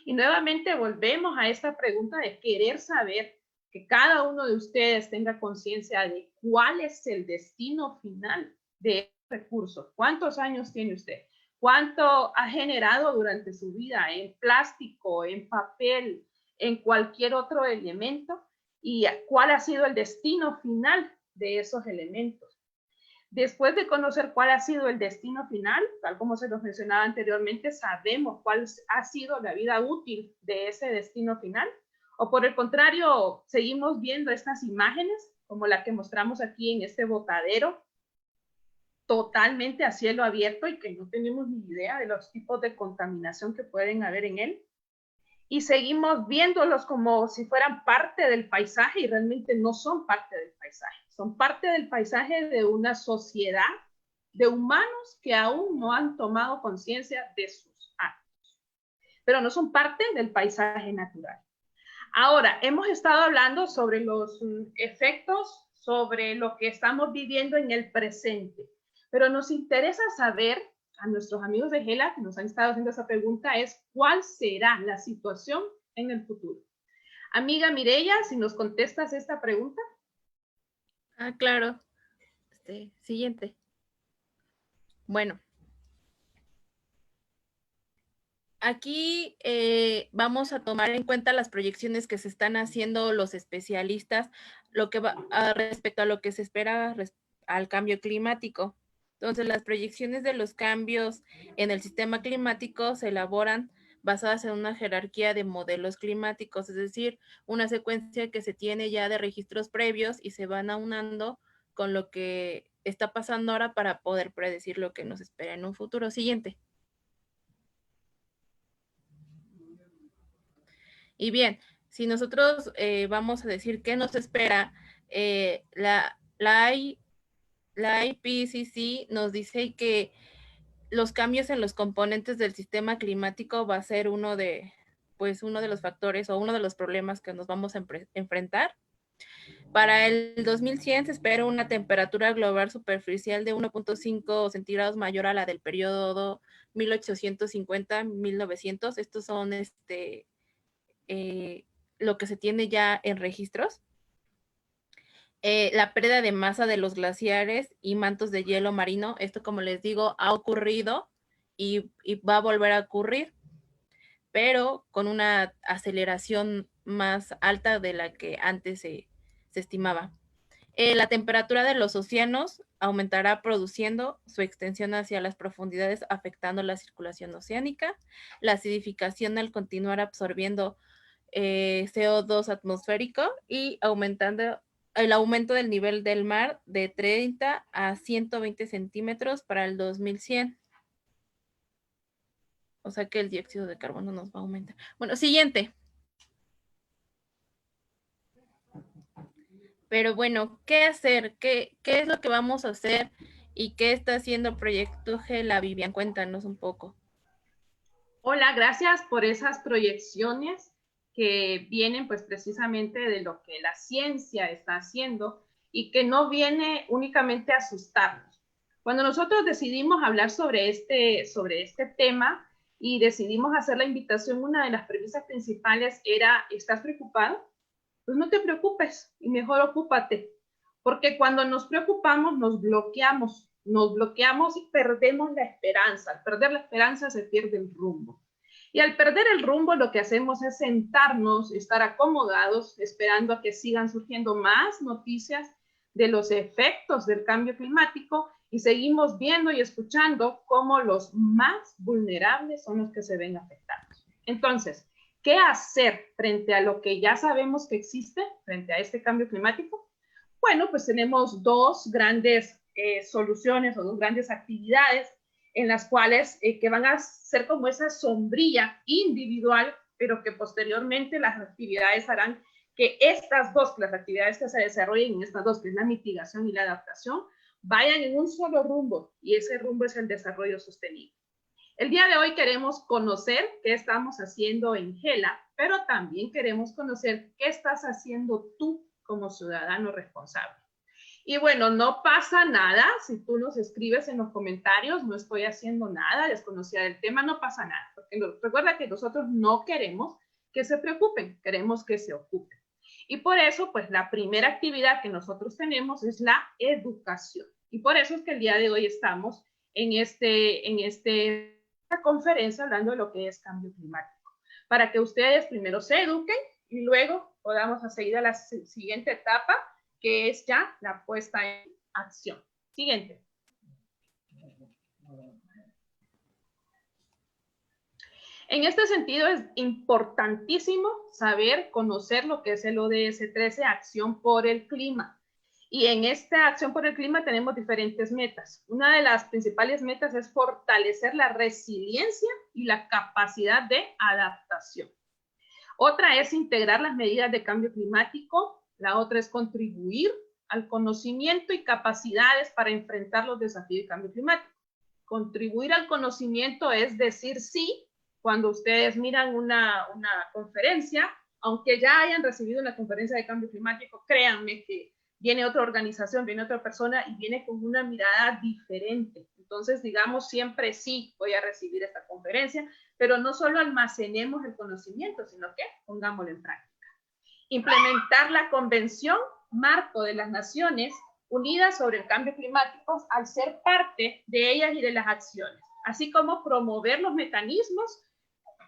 Y nuevamente volvemos a esta pregunta de querer saber que cada uno de ustedes tenga conciencia de cuál es el destino final de recursos. ¿Cuántos años tiene usted? ¿Cuánto ha generado durante su vida en plástico, en papel, en cualquier otro elemento? ¿Y cuál ha sido el destino final de esos elementos? Después de conocer cuál ha sido el destino final, tal como se nos mencionaba anteriormente, sabemos cuál ha sido la vida útil de ese destino final. O por el contrario, seguimos viendo estas imágenes, como la que mostramos aquí en este botadero, totalmente a cielo abierto y que no tenemos ni idea de los tipos de contaminación que pueden haber en él. Y seguimos viéndolos como si fueran parte del paisaje y realmente no son parte del paisaje. Son parte del paisaje de una sociedad de humanos que aún no han tomado conciencia de sus actos, pero no son parte del paisaje natural. Ahora, hemos estado hablando sobre los efectos, sobre lo que estamos viviendo en el presente, pero nos interesa saber, a nuestros amigos de Gela que nos han estado haciendo esa pregunta, es ¿cuál será la situación en el futuro? Amiga Mireya, si nos contestas esta pregunta. Ah, claro. Siguiente. Bueno. Aquí vamos a tomar en cuenta las proyecciones que se están haciendo los especialistas, lo que va respecto a lo que se espera al cambio climático. Entonces, las proyecciones de los cambios en el sistema climático se elaboran basadas en una jerarquía de modelos climáticos, es decir, una secuencia que se tiene ya de registros previos y se van aunando con lo que está pasando ahora para poder predecir lo que nos espera en un futuro. Siguiente. Y bien, si nosotros vamos a decir qué nos espera, la IPCC nos dice que los cambios en los componentes del sistema climático va a ser uno de los factores o uno de los problemas que nos vamos a enfrentar. Para el 2100 se espera una temperatura global superficial de 1.5 centígrados mayor a la del periodo 1850-1900. Estos son lo que se tiene ya en registros. La pérdida de masa de los glaciares y mantos de hielo marino, esto como les digo, ha ocurrido y va a volver a ocurrir, pero con una aceleración más alta de la que antes se estimaba. La temperatura de los océanos aumentará produciendo su extensión hacia las profundidades, afectando la circulación oceánica, la acidificación al continuar absorbiendo CO2 atmosférico y aumentando el aumento del nivel del mar de 30 a 120 centímetros para el 2100. O sea que el dióxido de carbono nos va a aumentar. Bueno, siguiente. Pero bueno, ¿qué hacer? ¿Qué es lo que vamos a hacer? ¿Y qué está haciendo Proyecto Gela? Vivian, cuéntanos un poco. Hola, gracias por esas proyecciones que vienen pues precisamente de lo que la ciencia está haciendo y que no viene únicamente a asustarnos. Cuando nosotros decidimos hablar sobre este tema y decidimos hacer la invitación, una de las premisas principales era, ¿estás preocupado? Pues no te preocupes y mejor ocúpate, porque cuando nos preocupamos nos bloqueamos y perdemos la esperanza. Al perder la esperanza se pierde el rumbo. Y al perder el rumbo lo que hacemos es sentarnos, estar acomodados, esperando a que sigan surgiendo más noticias de los efectos del cambio climático y seguimos viendo y escuchando cómo los más vulnerables son los que se ven afectados. Entonces, ¿qué hacer frente a lo que ya sabemos que existe, frente a este cambio climático? Bueno, pues tenemos dos grandes soluciones o dos grandes actividades en las cuales que van a ser como esa sombrilla individual, pero que posteriormente las actividades harán que las actividades que se desarrollen en estas dos, que es la mitigación y la adaptación, vayan en un solo rumbo, y ese rumbo es el desarrollo sostenible. El día de hoy queremos conocer qué estamos haciendo en Gela, pero también queremos conocer qué estás haciendo tú como ciudadano responsable. Y bueno, no pasa nada si tú nos escribes en los comentarios, no estoy haciendo nada, desconocida del tema, no pasa nada. Porque recuerda que nosotros no queremos que se preocupen, queremos que se ocupen. Y por eso, pues la primera actividad que nosotros tenemos es la educación. Y por eso es que el día de hoy estamos en esta conferencia hablando de lo que es cambio climático, para que ustedes primero se eduquen y luego podamos seguir a la siguiente etapa, que es ya la puesta en acción. Siguiente. En este sentido es importantísimo saber, conocer lo que es el ODS 13, Acción por el Clima. Y en esta Acción por el Clima tenemos diferentes metas. Una de las principales metas es fortalecer la resiliencia y la capacidad de adaptación. Otra es integrar las medidas de cambio climático. La otra es contribuir al conocimiento y capacidades para enfrentar los desafíos de cambio climático. Contribuir al conocimiento es decir sí cuando ustedes miran una conferencia, aunque ya hayan recibido una conferencia de cambio climático, créanme que viene otra organización, viene otra persona y viene con una mirada diferente. Entonces, digamos siempre sí, voy a recibir esta conferencia, pero no solo almacenemos el conocimiento, sino que pongámoslo en práctica. Implementar la Convención Marco de las Naciones Unidas sobre el Cambio Climático al ser parte de ellas y de las acciones, así como promover los mecanismos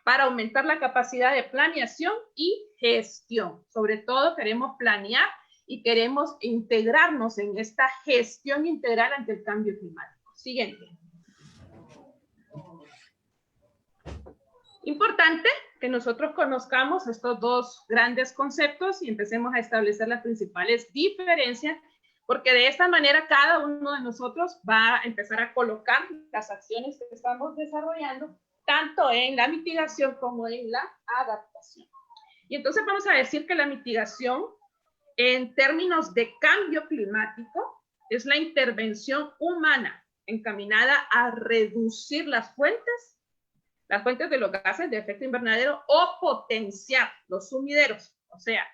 para aumentar la capacidad de planeación y gestión. Sobre todo queremos planear y queremos integrarnos en esta gestión integral ante el cambio climático. Siguiente. Importante que nosotros conozcamos estos dos grandes conceptos y empecemos a establecer las principales diferencias, porque de esta manera cada uno de nosotros va a empezar a colocar las acciones que estamos desarrollando, tanto en la mitigación como en la adaptación. Y entonces vamos a decir que la mitigación, en términos de cambio climático, es la intervención humana encaminada a reducir las fuentes de los gases de efecto invernadero o potenciar los sumideros. O sea,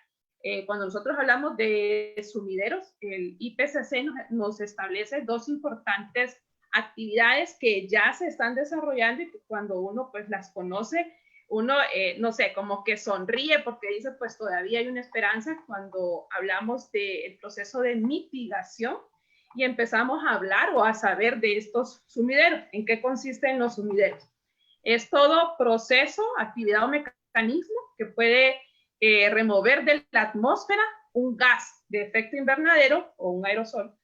cuando nosotros hablamos de sumideros, el IPCC nos establece dos importantes actividades que ya se están desarrollando y que cuando uno pues las conoce, uno, no sé, como que sonríe porque dice pues todavía hay una esperanza cuando hablamos del proceso de mitigación y empezamos a hablar o a saber de estos sumideros. ¿En qué consisten los sumideros? Es todo proceso, actividad o mecanismo que puede remover de la atmósfera un gas de efecto invernadero o un aerosol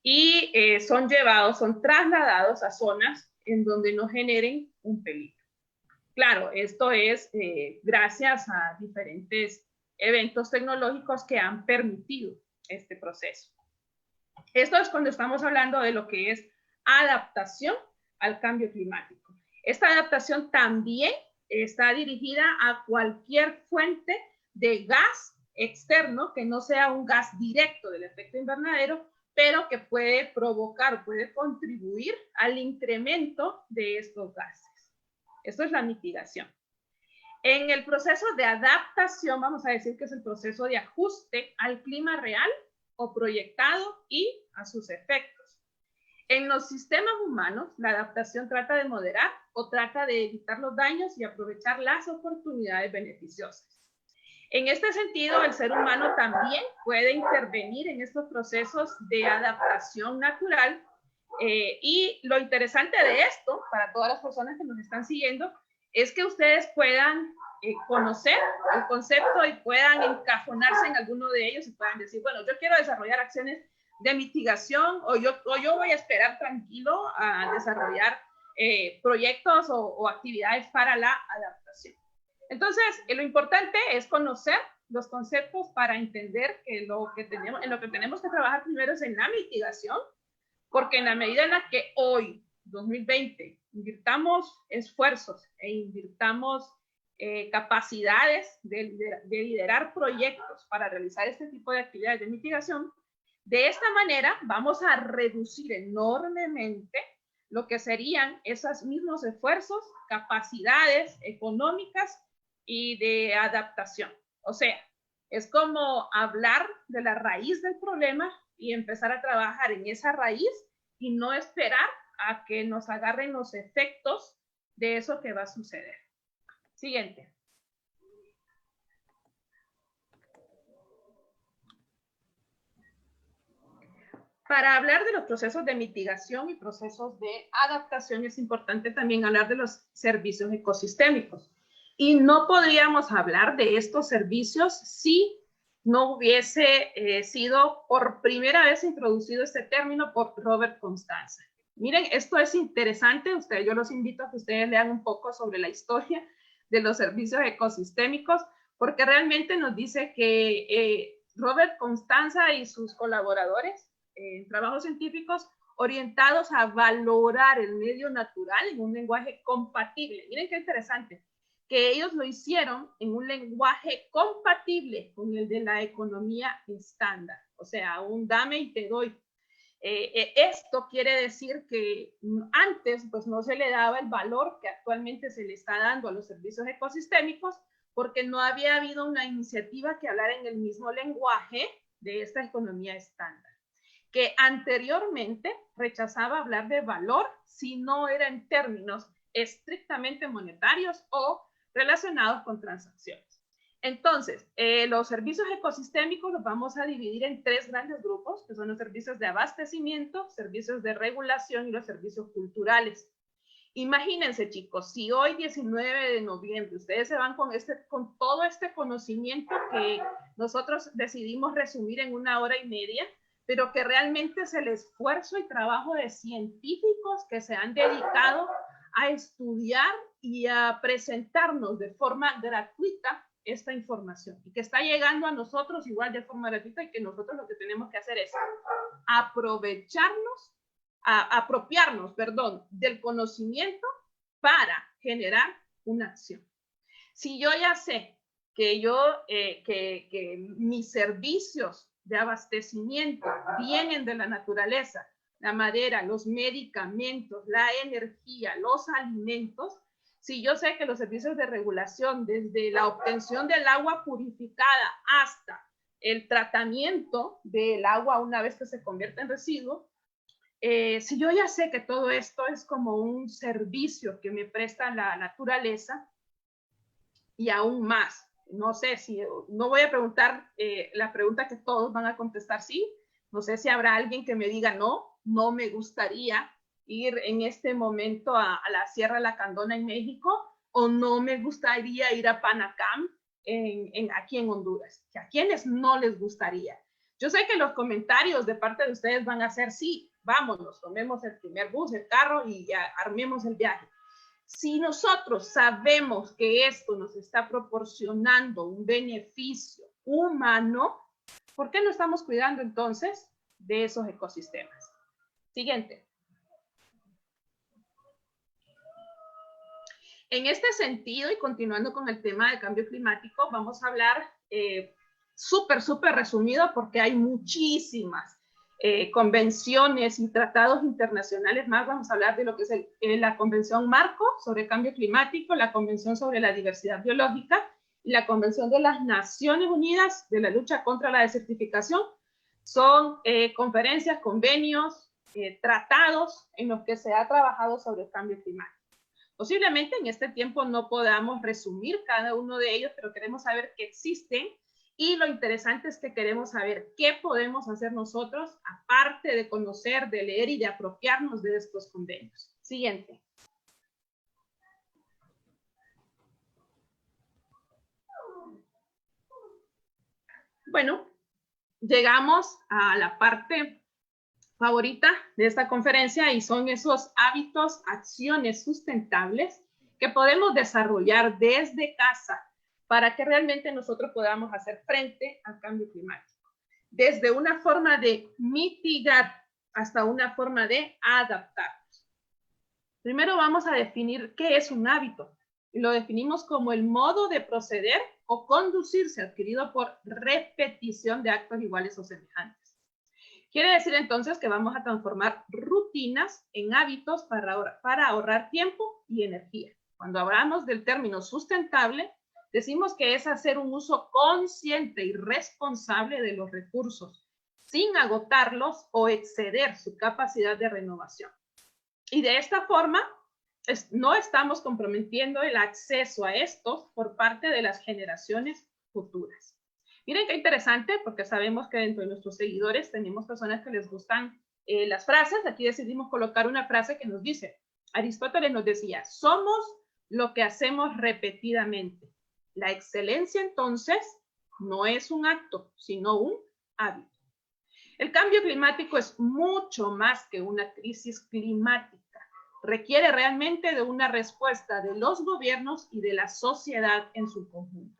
y son trasladados a zonas en donde no generen un peligro. Claro, esto es gracias a diferentes eventos tecnológicos que han permitido este proceso. Esto es cuando estamos hablando de lo que es adaptación al cambio climático. Esta adaptación también está dirigida a cualquier fuente de gas externo que no sea un gas directo del efecto invernadero, pero que puede provocar, puede contribuir al incremento de estos gases. Esto es la mitigación. En el proceso de adaptación, vamos a decir que es el proceso de ajuste al clima real o proyectado y a sus efectos. En los sistemas humanos, la adaptación trata de moderar o trata de evitar los daños y aprovechar las oportunidades beneficiosas. En este sentido, el ser humano también puede intervenir en estos procesos de adaptación natural. Y lo interesante de esto, para todas las personas que nos están siguiendo, es que ustedes puedan conocer el concepto y puedan encajonarse en alguno de ellos y puedan decir, bueno, yo quiero desarrollar acciones de mitigación o yo voy a esperar tranquilo a desarrollar proyectos o actividades para la adaptación. Entonces, lo importante es conocer los conceptos para entender que en lo que tenemos que trabajar primero es en la mitigación, porque en la medida en la que hoy, 2020, invirtamos esfuerzos e invirtamos capacidades de liderar proyectos para realizar este tipo de actividades de mitigación, de esta manera vamos a reducir enormemente lo que serían esos mismos esfuerzos, capacidades económicas y de adaptación. O sea, es como hablar de la raíz del problema y empezar a trabajar en esa raíz y no esperar a que nos agarren los efectos de eso que va a suceder. Siguiente. Para hablar de los procesos de mitigación y procesos de adaptación es importante también hablar de los servicios ecosistémicos. Y no podríamos hablar de estos servicios si no hubiese sido por primera vez introducido este término por Robert Constanza. Miren, esto es interesante. Yo los invito a que ustedes lean un poco sobre la historia de los servicios ecosistémicos, porque realmente nos dice que Robert Constanza y sus colaboradores trabajos científicos orientados a valorar el medio natural en un lenguaje compatible. Miren qué interesante, que ellos lo hicieron en un lenguaje compatible con el de la economía estándar, o sea, un dame y te doy. Esto quiere decir que antes pues no se le daba el valor que actualmente se le está dando a los servicios ecosistémicos, porque no había habido una iniciativa que hablara en el mismo lenguaje de esta economía estándar, que anteriormente rechazaba hablar de valor si no era en términos estrictamente monetarios o relacionados con transacciones. Entonces, los servicios ecosistémicos los vamos a dividir en tres grandes grupos, que son los servicios de abastecimiento, servicios de regulación y los servicios culturales. Imagínense, chicos, si hoy 19 de noviembre ustedes se van con todo este conocimiento que nosotros decidimos resumir en 1 hora y media, pero que realmente es el esfuerzo y trabajo de científicos que se han dedicado a estudiar y a presentarnos de forma gratuita esta información y que está llegando a nosotros igual de forma gratuita, y que nosotros lo que tenemos que hacer es apropiarnos, del conocimiento para generar una acción. Si yo ya sé que mis servicios de abastecimiento vienen de la naturaleza, la madera, los medicamentos, la energía, los alimentos, si yo sé que los servicios de regulación, desde la obtención del agua purificada hasta el tratamiento del agua una vez que se convierte en residuo, si yo ya sé que todo esto es como un servicio que me presta la naturaleza, y aún más, no sé si, no voy a preguntar la pregunta que todos van a contestar sí, no sé si habrá alguien que me diga no me gustaría ir en este momento a la Sierra Lacandona en México, o no me gustaría ir a Panacam aquí en Honduras. ¿A quiénes no les gustaría? Yo sé que los comentarios de parte de ustedes van a ser sí, vámonos, tomemos el primer bus, el carro y armemos el viaje. Si nosotros sabemos que esto nos está proporcionando un beneficio humano, ¿por qué no estamos cuidando entonces de esos ecosistemas? Siguiente. En este sentido, y continuando con el tema del cambio climático, vamos a hablar súper resumido, porque hay muchísimas convenciones y tratados internacionales más. Vamos a hablar de lo que es la Convención Marco sobre Cambio Climático, la Convención sobre la Diversidad Biológica y la Convención de las Naciones Unidas de la lucha contra la desertificación. Son conferencias, convenios, tratados en los que se ha trabajado sobre el cambio climático. Posiblemente en este tiempo no podamos resumir cada uno de ellos, pero queremos saber que existen, y lo interesante es que queremos saber qué podemos hacer nosotros, aparte de conocer, de leer y de apropiarnos de estos convenios. Siguiente. Bueno, llegamos a la parte favorita de esta conferencia, y son esos hábitos, acciones sustentables que podemos desarrollar desde casa para que realmente nosotros podamos hacer frente al cambio climático, desde una forma de mitigar hasta una forma de adaptarnos. Primero vamos a definir qué es un hábito, y lo definimos como el modo de proceder o conducirse adquirido por repetición de actos iguales o semejantes. Quiere decir entonces que vamos a transformar rutinas en hábitos para ahorrar tiempo y energía. Cuando hablamos del término sustentable, decimos que es hacer un uso consciente y responsable de los recursos, sin agotarlos o exceder su capacidad de renovación. Y de esta forma, no estamos comprometiendo el acceso a estos por parte de las generaciones futuras. Miren qué interesante, porque sabemos que dentro de nuestros seguidores tenemos personas que les gustan las frases. Aquí decidimos colocar una frase que nos dice, Aristóteles nos decía, somos lo que hacemos repetidamente. La excelencia, entonces, no es un acto, sino un hábito. El cambio climático es mucho más que una crisis climática. Requiere realmente de una respuesta de los gobiernos y de la sociedad en su conjunto.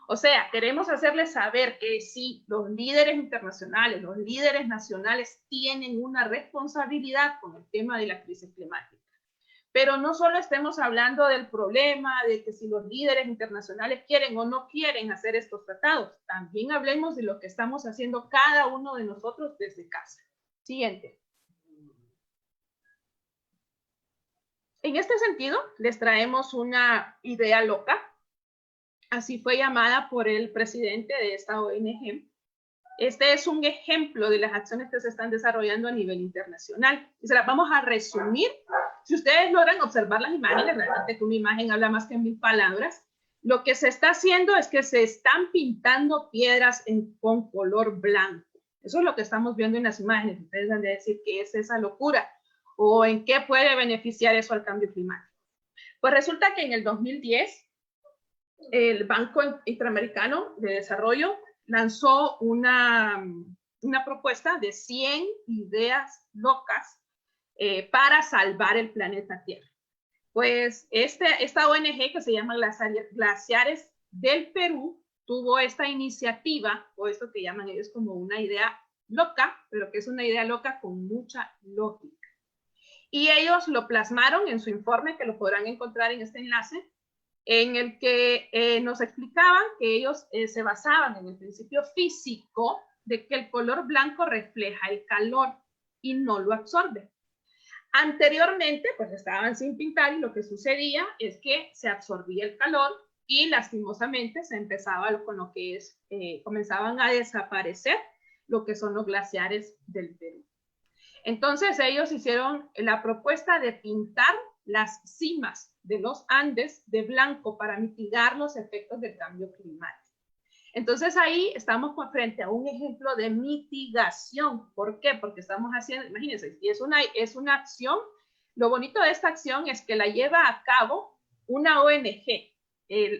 O sea, queremos hacerles saber que sí, los líderes internacionales, los líderes nacionales tienen una responsabilidad con el tema de la crisis climática. Pero no solo estemos hablando del problema de que si los líderes internacionales quieren o no quieren hacer estos tratados, también hablemos de lo que estamos haciendo cada uno de nosotros desde casa. Siguiente. En este sentido, les traemos una idea loca. Así fue llamada por el presidente de esta ONG. Este es un ejemplo de las acciones que se están desarrollando a nivel internacional. Y se las vamos a resumir. Si ustedes logran observar las imágenes, realmente que una imagen habla más que 1000 palabras. Lo que se está haciendo es que se están pintando piedras con color blanco. Eso es lo que estamos viendo en las imágenes. Ustedes van a decir qué es esa locura o en qué puede beneficiar eso al cambio climático. Pues resulta que en el 2010, el Banco Interamericano de Desarrollo lanzó una propuesta de 100 ideas locas para salvar el planeta Tierra. Pues esta ONG que se llama Glaciares del Perú tuvo esta iniciativa, o esto que llaman ellos como una idea loca, pero que es una idea loca con mucha lógica. Y ellos lo plasmaron en su informe, que lo podrán encontrar en este enlace, en el que nos explicaban que ellos se basaban en el principio físico de que el color blanco refleja el calor y no lo absorbe. Anteriormente, pues estaban sin pintar y lo que sucedía es que se absorbía el calor y lastimosamente se empezaba con lo que es, comenzaban a desaparecer lo que son los glaciares del Perú. Entonces ellos hicieron la propuesta de pintar las cimas de los Andes de blanco para mitigar los efectos del cambio climático. Entonces ahí estamos frente a un ejemplo de mitigación. ¿Por qué? Porque estamos haciendo, imagínense, y es una acción, lo bonito de esta acción es que la lleva a cabo una ONG,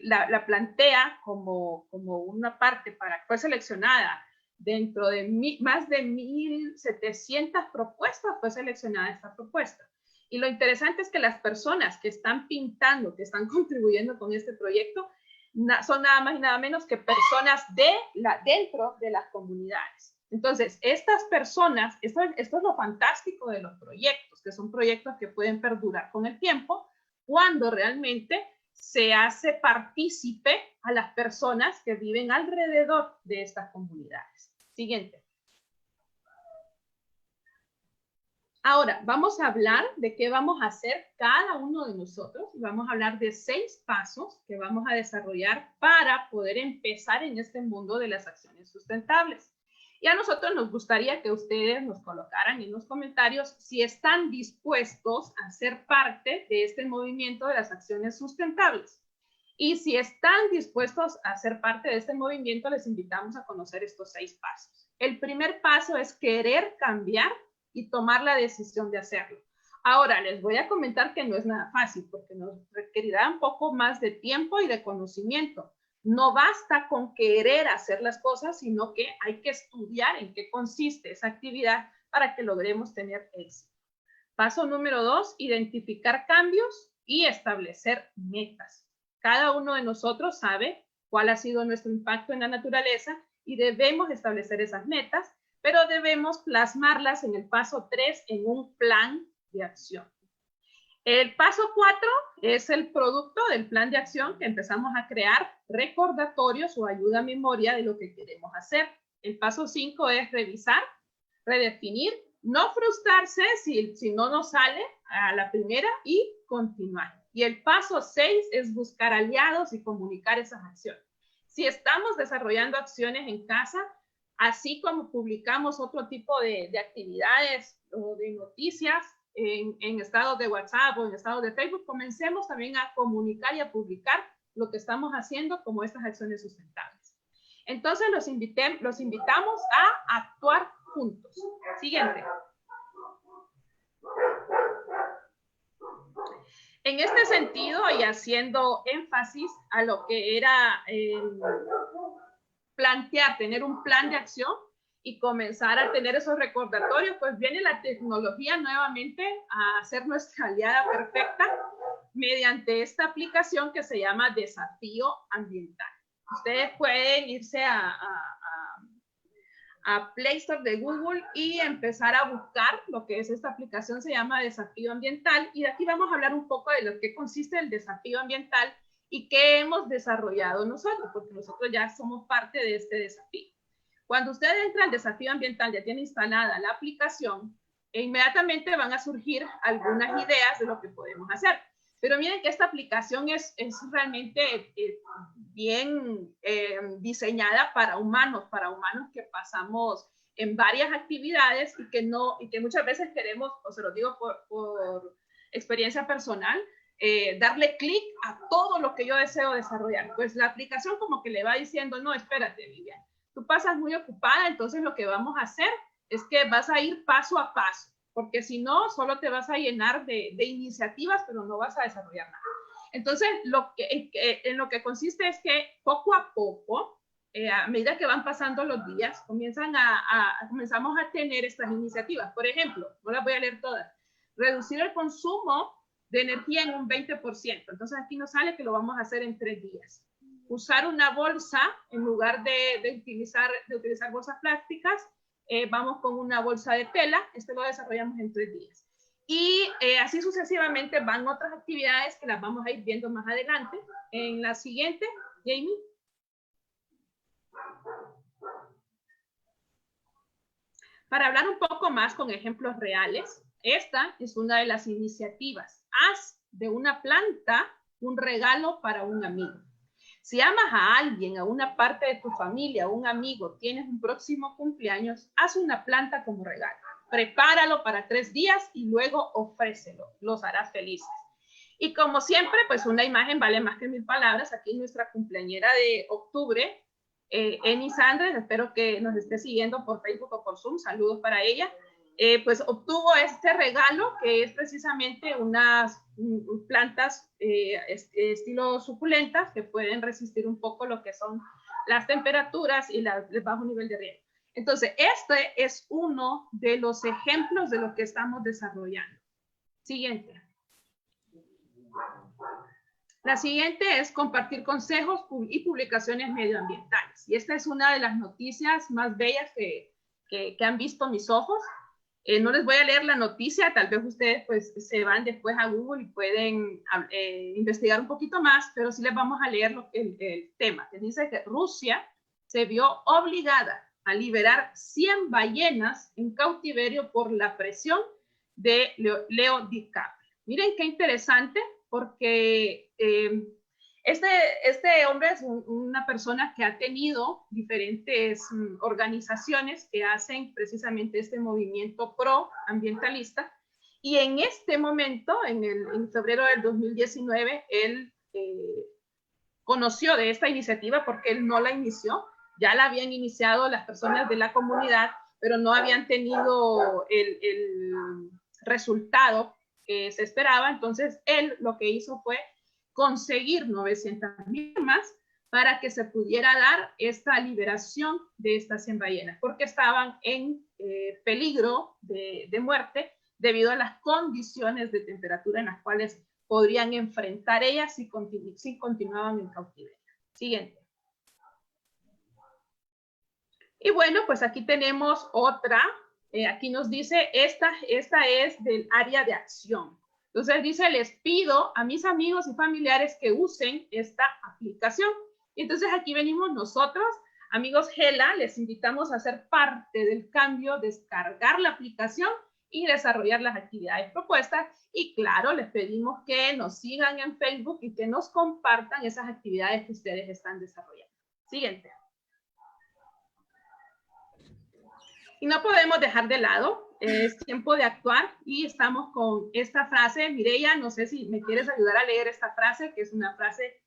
la plantea como una parte para, fue seleccionada dentro de más de 1,700 propuestas, fue seleccionada esta propuesta. Y lo interesante es que las personas que están pintando, que están contribuyendo con este proyecto, son nada más y nada menos que personas dentro de las comunidades. Entonces, estas personas, esto es lo fantástico de los proyectos, que son proyectos que pueden perdurar con el tiempo, cuando realmente se hace partícipe a las personas que viven alrededor de estas comunidades. Siguiente. Ahora, vamos a hablar de qué vamos a hacer cada uno de nosotros y vamos a hablar de 6 pasos que vamos a desarrollar para poder empezar en este mundo de las acciones sustentables. Y a nosotros nos gustaría que ustedes nos colocaran en los comentarios si están dispuestos a ser parte de este movimiento de las acciones sustentables. Y si están dispuestos a ser parte de este movimiento, les invitamos a conocer estos 6 pasos. El primer paso es querer cambiar y tomar la decisión de hacerlo. Ahora, les voy a comentar que no es nada fácil, porque nos requerirá un poco más de tiempo y de conocimiento. No basta con querer hacer las cosas, sino que hay que estudiar en qué consiste esa actividad para que logremos tener éxito. Paso número 2, identificar cambios y establecer metas. Cada uno de nosotros sabe cuál ha sido nuestro impacto en la naturaleza y debemos establecer esas metas, pero debemos plasmarlas en el paso 3 en un plan de acción. El paso 4 es el producto del plan de acción que empezamos a crear recordatorios o ayuda a memoria de lo que queremos hacer. El paso 5 es revisar, redefinir, no frustrarse si no nos sale a la primera y continuar. Y el paso 6 es buscar aliados y comunicar esas acciones. Si estamos desarrollando acciones en casa, así como publicamos otro tipo de actividades o de noticias en estados de WhatsApp o en estados de Facebook, comencemos también a comunicar y a publicar lo que estamos haciendo como estas acciones sustentables. Entonces los invitamos a actuar juntos. Siguiente. En este sentido, y haciendo énfasis a lo que era plantear, tener un plan de acción y comenzar a tener esos recordatorios, pues viene la tecnología nuevamente a ser nuestra aliada perfecta mediante esta aplicación que se llama Desafío Ambiental. Ustedes pueden irse a Play Store de Google y empezar a buscar lo que es esta aplicación, se llama Desafío Ambiental, y de aquí vamos a hablar un poco de lo que consiste el desafío ambiental y qué hemos desarrollado nosotros, porque nosotros ya somos parte de este desafío. Cuando usted entra al desafío ambiental, ya tiene instalada la aplicación, e inmediatamente van a surgir algunas ideas de lo que podemos hacer. Pero miren que esta aplicación es realmente bien diseñada para humanos que pasamos en varias actividades y que muchas veces queremos, o se lo digo por experiencia personal, darle clic a todo lo que yo deseo desarrollar. Pues la aplicación como que le va diciendo, no, espérate, Vivian, tú pasas muy ocupada, entonces lo que vamos a hacer es que vas a ir paso a paso, porque si no, solo te vas a llenar de iniciativas, pero no vas a desarrollar nada. Entonces, en lo que consiste es que poco a poco, a medida que van pasando los días, comenzamos a tener estas iniciativas. Por ejemplo, no las voy a leer todas. Reducir el consumo de energía en un 20%. Entonces, aquí nos sale que lo vamos a hacer en 3 días. Usar una bolsa en lugar de utilizar bolsas plásticas, vamos con una bolsa de tela. Este lo desarrollamos en 3 días. Y así sucesivamente van otras actividades que las vamos a ir viendo más adelante. En la siguiente, Jamie. Para hablar un poco más con ejemplos reales, esta es una de las iniciativas. Haz de una planta un regalo para un amigo. Si amas a alguien, a una parte de tu familia, a un amigo, tienes un próximo cumpleaños, haz una planta como regalo. Prepáralo para 3 días y luego ofrécelo. Los harás felices. Y como siempre, pues una imagen vale más que 1000 palabras. Aquí nuestra cumpleañera de octubre, Eni Sandres, espero que nos esté siguiendo por Facebook o por Zoom. Saludos para ella. Pues obtuvo este regalo que es precisamente unas plantas estilo suculentas que pueden resistir un poco lo que son las temperaturas y el bajo nivel de riego. Entonces, este es uno de los ejemplos de lo que estamos desarrollando. Siguiente. La siguiente es compartir consejos y publicaciones medioambientales. Y esta es una de las noticias más bellas que han visto mis ojos. No les voy a leer la noticia, tal vez ustedes pues se van después a Google y pueden investigar un poquito más, pero sí les vamos a leer el tema, que dice que Rusia se vio obligada a liberar 100 ballenas en cautiverio por la presión de Leo DiCaprio. Miren qué interesante, porque este hombre es una persona que ha tenido diferentes organizaciones que hacen precisamente este movimiento pro-ambientalista, y en este momento, en febrero del 2019, él conoció de esta iniciativa porque él no la inició, ya la habían iniciado las personas de la comunidad, pero no habían tenido el resultado que se esperaba. Entonces él lo que hizo fue conseguir 900,000 firmas para que se pudiera dar esta liberación de estas 100 ballenas, porque estaban en peligro de muerte debido a las condiciones de temperatura en las cuales podrían enfrentar ellas si continuaban en cautiverio. Siguiente. Y bueno, pues aquí tenemos otra. Aquí nos dice, esta es del área de acción. Entonces dice, les pido a mis amigos y familiares que usen esta aplicación. Y entonces aquí venimos nosotros, amigos Gela, les invitamos a ser parte del cambio, descargar la aplicación y desarrollar las actividades propuestas. Y claro, les pedimos que nos sigan en Facebook y que nos compartan esas actividades que ustedes están desarrollando. Siguiente. Y no podemos dejar de lado, es tiempo de actuar, y estamos con esta frase. Mireya, no sé si me quieres ayudar a leer esta frase, que es una frase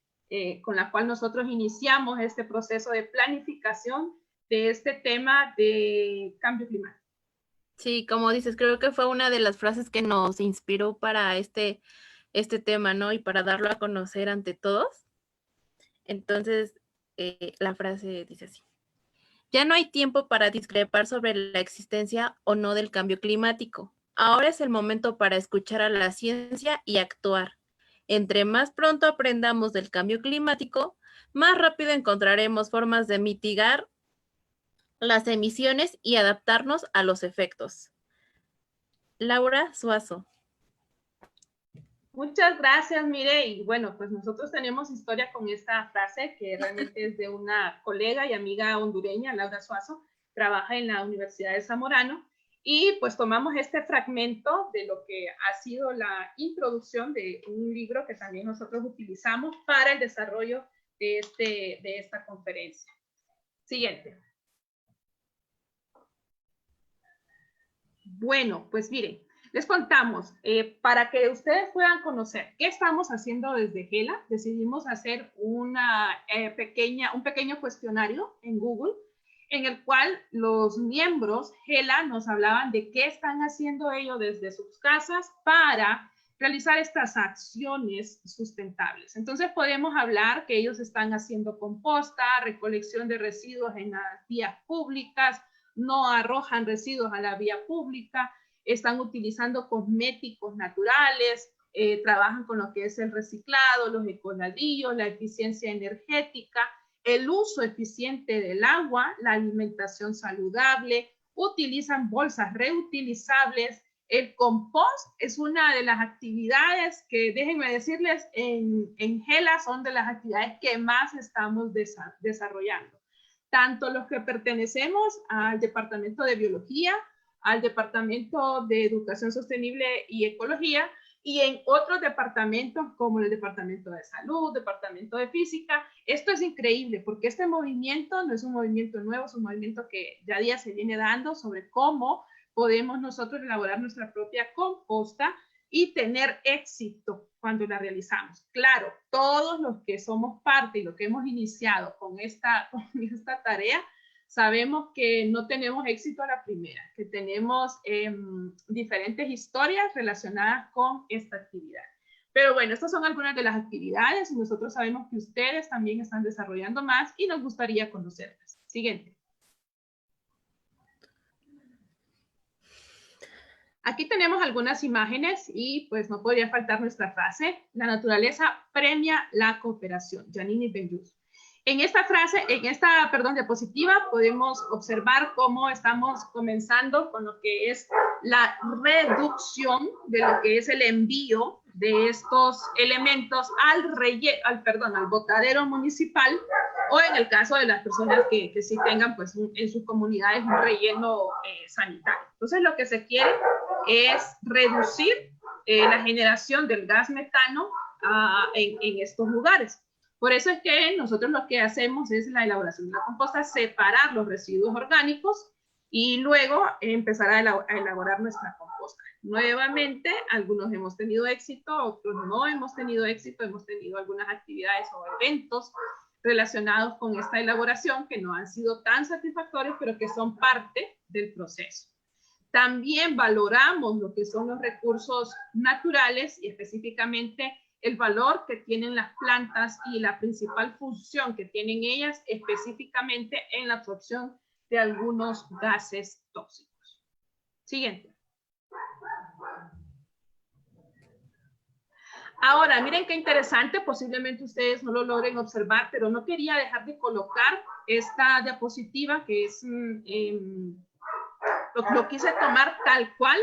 con la cual nosotros iniciamos este proceso de planificación de este tema de cambio climático. Sí, como dices, creo que fue una de las frases que nos inspiró para este tema, ¿no? Y para darlo a conocer ante todos. Entonces, la frase dice así: ya no hay tiempo para discrepar sobre la existencia o no del cambio climático. Ahora es el momento para escuchar a la ciencia y actuar. Entre más pronto aprendamos del cambio climático, más rápido encontraremos formas de mitigar las emisiones y adaptarnos a los efectos. Laura Suazo. Muchas gracias, Mire, y bueno, pues nosotros tenemos historia con esta frase que realmente es de una colega y amiga hondureña, Laura Suazo, trabaja en la Universidad de Zamorano, y pues tomamos este fragmento de lo que ha sido la introducción de un libro que también nosotros utilizamos para el desarrollo de esta conferencia. Siguiente. Bueno, pues miren, les contamos, para que ustedes puedan conocer qué estamos haciendo desde GELA, decidimos hacer un pequeño cuestionario en Google, en el cual los miembros GELA nos hablaban de qué están haciendo ellos desde sus casas para realizar estas acciones sustentables. Entonces podemos hablar que ellos están haciendo composta, recolección de residuos en las vías públicas, no arrojan residuos a la vía pública, están utilizando cosméticos naturales, trabajan con lo que es el reciclado, los ecoladrillos, la eficiencia energética, el uso eficiente del agua, la alimentación saludable, utilizan bolsas reutilizables. El compost es una de las actividades que, déjenme decirles, en GELA son de las actividades que más estamos desarrollando. Tanto los que pertenecemos al Departamento de Biología, al Departamento de Educación Sostenible y Ecología, y en otros departamentos como el Departamento de Salud, Departamento de Física. Esto es increíble porque este movimiento no es un movimiento nuevo, es un movimiento que ya día se viene dando sobre cómo podemos nosotros elaborar nuestra propia composta y tener éxito cuando la realizamos. Claro, todos los que somos parte y los que hemos iniciado con esta tarea, sabemos que no tenemos éxito a la primera, que tenemos diferentes historias relacionadas con esta actividad. Pero bueno, estas son algunas de las actividades y nosotros sabemos que ustedes también están desarrollando más y nos gustaría conocerlas. Siguiente. Aquí tenemos algunas imágenes y pues no podría faltar nuestra frase: la naturaleza premia la cooperación. Janine Benyus. En esta frase, diapositiva, podemos observar cómo estamos comenzando con lo que es la reducción de lo que es el envío de estos elementos al botadero municipal, o en el caso de las personas que sí tengan pues en sus comunidades un relleno sanitario. Entonces lo que se quiere es reducir la generación del gas metano en estos lugares. Por eso es que nosotros lo que hacemos es la elaboración de la composta, separar los residuos orgánicos y luego empezar a elaborar nuestra composta. Nuevamente, algunos hemos tenido éxito, otros no hemos tenido éxito, hemos tenido algunas actividades o eventos relacionados con esta elaboración que no han sido tan satisfactorios, pero que son parte del proceso. También valoramos lo que son los recursos naturales y específicamente el valor que tienen las plantas y la principal función que tienen ellas específicamente en la absorción de algunos gases tóxicos. Siguiente. Ahora, miren qué interesante, posiblemente ustedes no lo logren observar, pero no quería dejar de colocar esta diapositiva que es, lo quise tomar tal cual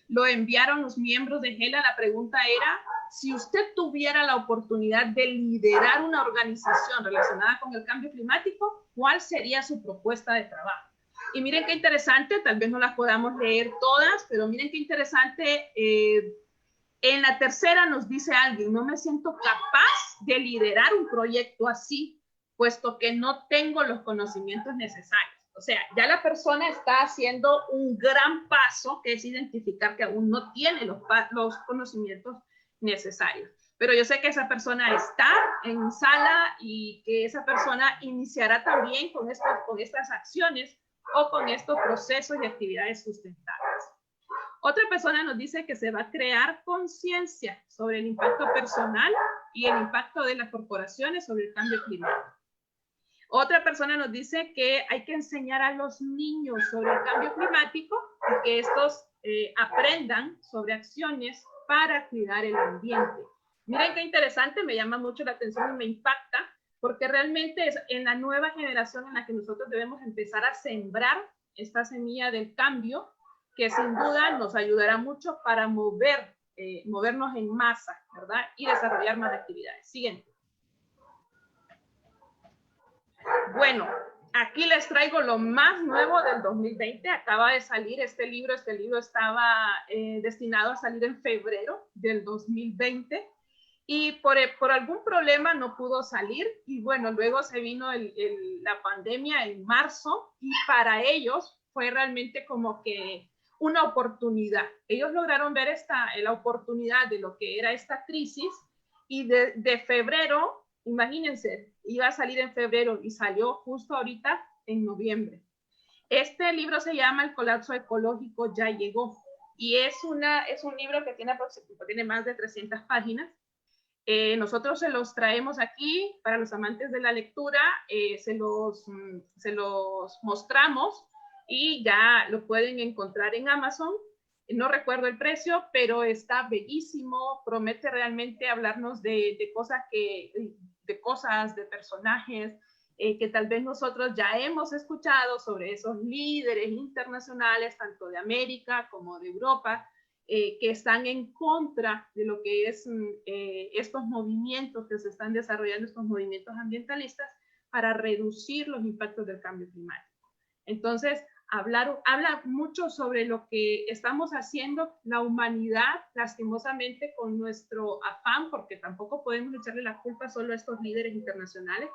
lo enviaron los miembros de GELA. La pregunta era: si usted tuviera la oportunidad de liderar una organización relacionada con el cambio climático, ¿cuál sería su propuesta de trabajo? Y miren qué interesante, tal vez no las podamos leer todas, pero miren qué interesante. En la tercera nos dice alguien: no me siento capaz de liderar un proyecto así, puesto que no tengo los conocimientos necesarios. O sea, ya la persona está haciendo un gran paso, que es identificar que aún no tiene los conocimientos necesarios. pero yo sé que esa persona está en sala y que esa persona iniciará también con estas acciones o con estos procesos y actividades sustentables. Otra persona nos dice que se va a crear conciencia sobre el impacto personal y el impacto de las corporaciones sobre el cambio climático. Otra persona nos dice que hay que enseñar a los niños sobre el cambio climático y que estos aprendan sobre acciones para cuidar el ambiente. Miren qué interesante, me llama mucho la atención y me impacta, porque realmente es en la nueva generación en la que nosotros debemos empezar a sembrar esta semilla del cambio, que sin duda nos ayudará mucho para movernos en masa, ¿verdad? Y desarrollar más actividades. Siguiente. Bueno, aquí les traigo lo más nuevo del 2020. Acaba de salir este libro. Este libro estaba destinado a salir en febrero del 2020 y por algún problema no pudo salir. Y bueno, luego se vino la pandemia en marzo y para ellos fue realmente como que una oportunidad. Ellos lograron ver la oportunidad de lo que era esta crisis y de febrero, imagínense, iba a salir en febrero y salió justo ahorita en noviembre. Este libro se llama El colapso ecológico ya llegó y es un libro que tiene más de 300 páginas. Nosotros se los traemos aquí para los amantes de la lectura, se los mostramos y ya lo pueden encontrar en Amazon. No recuerdo el precio, pero está bellísimo, promete realmente hablarnos de cosas, de personajes que tal vez nosotros ya hemos escuchado sobre esos líderes internacionales, tanto de América como de Europa, que están en contra de lo que es estos movimientos que se están desarrollando, estos movimientos ambientalistas, para reducir los impactos del cambio climático. Entonces, habla mucho sobre lo que estamos haciendo la humanidad, lastimosamente, con nuestro afán, porque tampoco podemos echarle la culpa solo a estos líderes internacionales,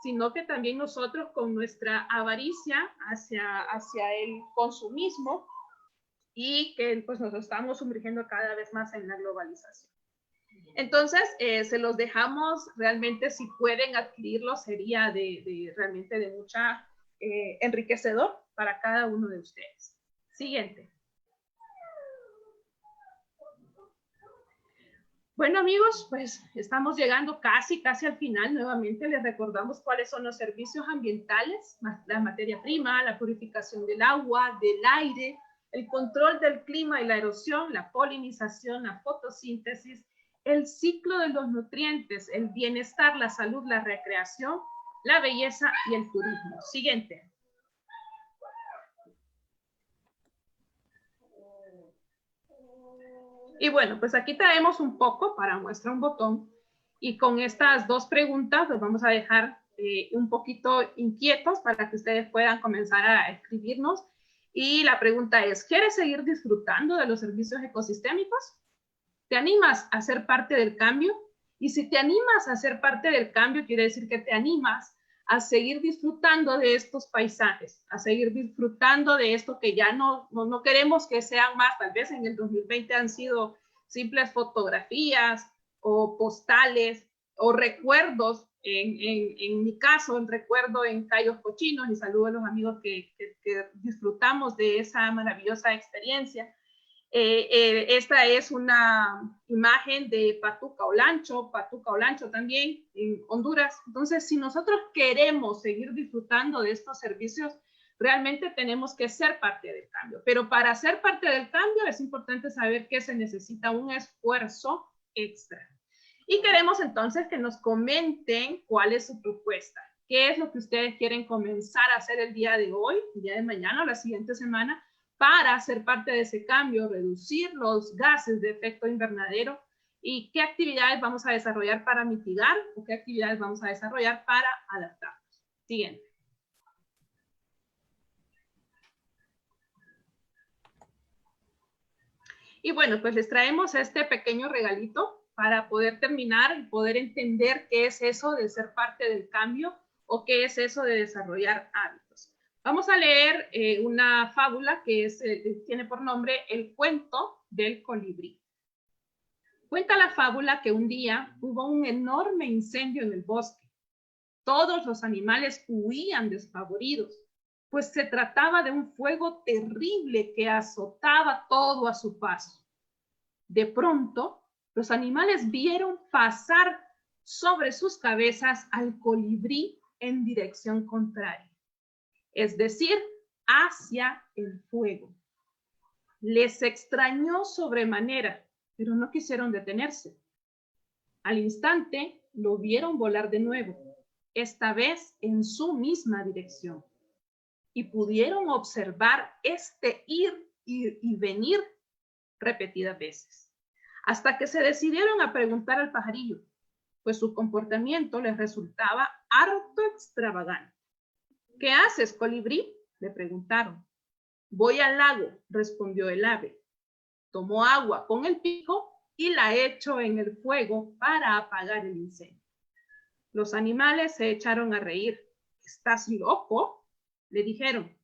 sino que también nosotros con nuestra avaricia hacia el consumismo y que pues nos estamos sumergiendo cada vez más en la globalización. Entonces, se los dejamos realmente, si pueden adquirirlo, sería realmente de mucha enriquecedor para cada uno de ustedes. Siguiente. Bueno, amigos, pues estamos llegando casi al final. Nuevamente les recordamos cuáles son los servicios ambientales, la materia prima, la purificación del agua, del aire, el control del clima y la erosión, la polinización, la fotosíntesis, el ciclo de los nutrientes, el bienestar, la salud, la recreación, la belleza y el turismo. Siguiente. Y bueno, pues aquí traemos un poco para muestra un botón y con estas dos preguntas los vamos a dejar un poquito inquietos para que ustedes puedan comenzar a escribirnos. Y la pregunta es, ¿quieres seguir disfrutando de los servicios ecosistémicos? ¿Te animas a ser parte del cambio? Y si te animas a ser parte del cambio, quiere decir que te animas a seguir disfrutando de estos paisajes, a seguir disfrutando de esto que ya no queremos que sean más. Tal vez en el 2020 han sido simples fotografías o postales o recuerdos. En mi caso, el recuerdo en Cayos Cochinos, y saludo a los amigos que disfrutamos de esa maravillosa experiencia. Esta es una imagen de Patuca Olancho también en Honduras. Entonces, si nosotros queremos seguir disfrutando de estos servicios, realmente tenemos que ser parte del cambio. Pero para ser parte del cambio es importante saber que se necesita un esfuerzo extra. Y queremos entonces que nos comenten cuál es su propuesta. ¿Qué es lo que ustedes quieren comenzar a hacer el día de hoy, el día de mañana o la siguiente semana, para ser parte de ese cambio, reducir los gases de efecto invernadero y qué actividades vamos a desarrollar para mitigar o qué actividades vamos a desarrollar para adaptarnos? Siguiente. Y bueno, pues les traemos este pequeño regalito para poder terminar y poder entender qué es eso de ser parte del cambio o qué es eso de desarrollar hábitos. Vamos a leer una fábula que tiene por nombre El cuento del colibrí. Cuenta la fábula que un día hubo un enorme incendio en el bosque. Todos los animales huían despavoridos, pues se trataba de un fuego terrible que azotaba todo a su paso. De pronto, los animales vieron pasar sobre sus cabezas al colibrí en dirección contraria, es decir, hacia el fuego. Les extrañó sobremanera, pero no quisieron detenerse. Al instante lo vieron volar de nuevo, esta vez en su misma dirección, y pudieron observar este ir y venir repetidas veces, hasta que se decidieron a preguntar al pajarillo, pues su comportamiento les resultaba harto extravagante. ¿Qué haces, colibrí?, le preguntaron. Voy al lago, respondió el ave. Tomó agua con el pico y la echó en el fuego para apagar el incendio. Los animales se echaron a reír. ¿Estás loco?, le dijeron.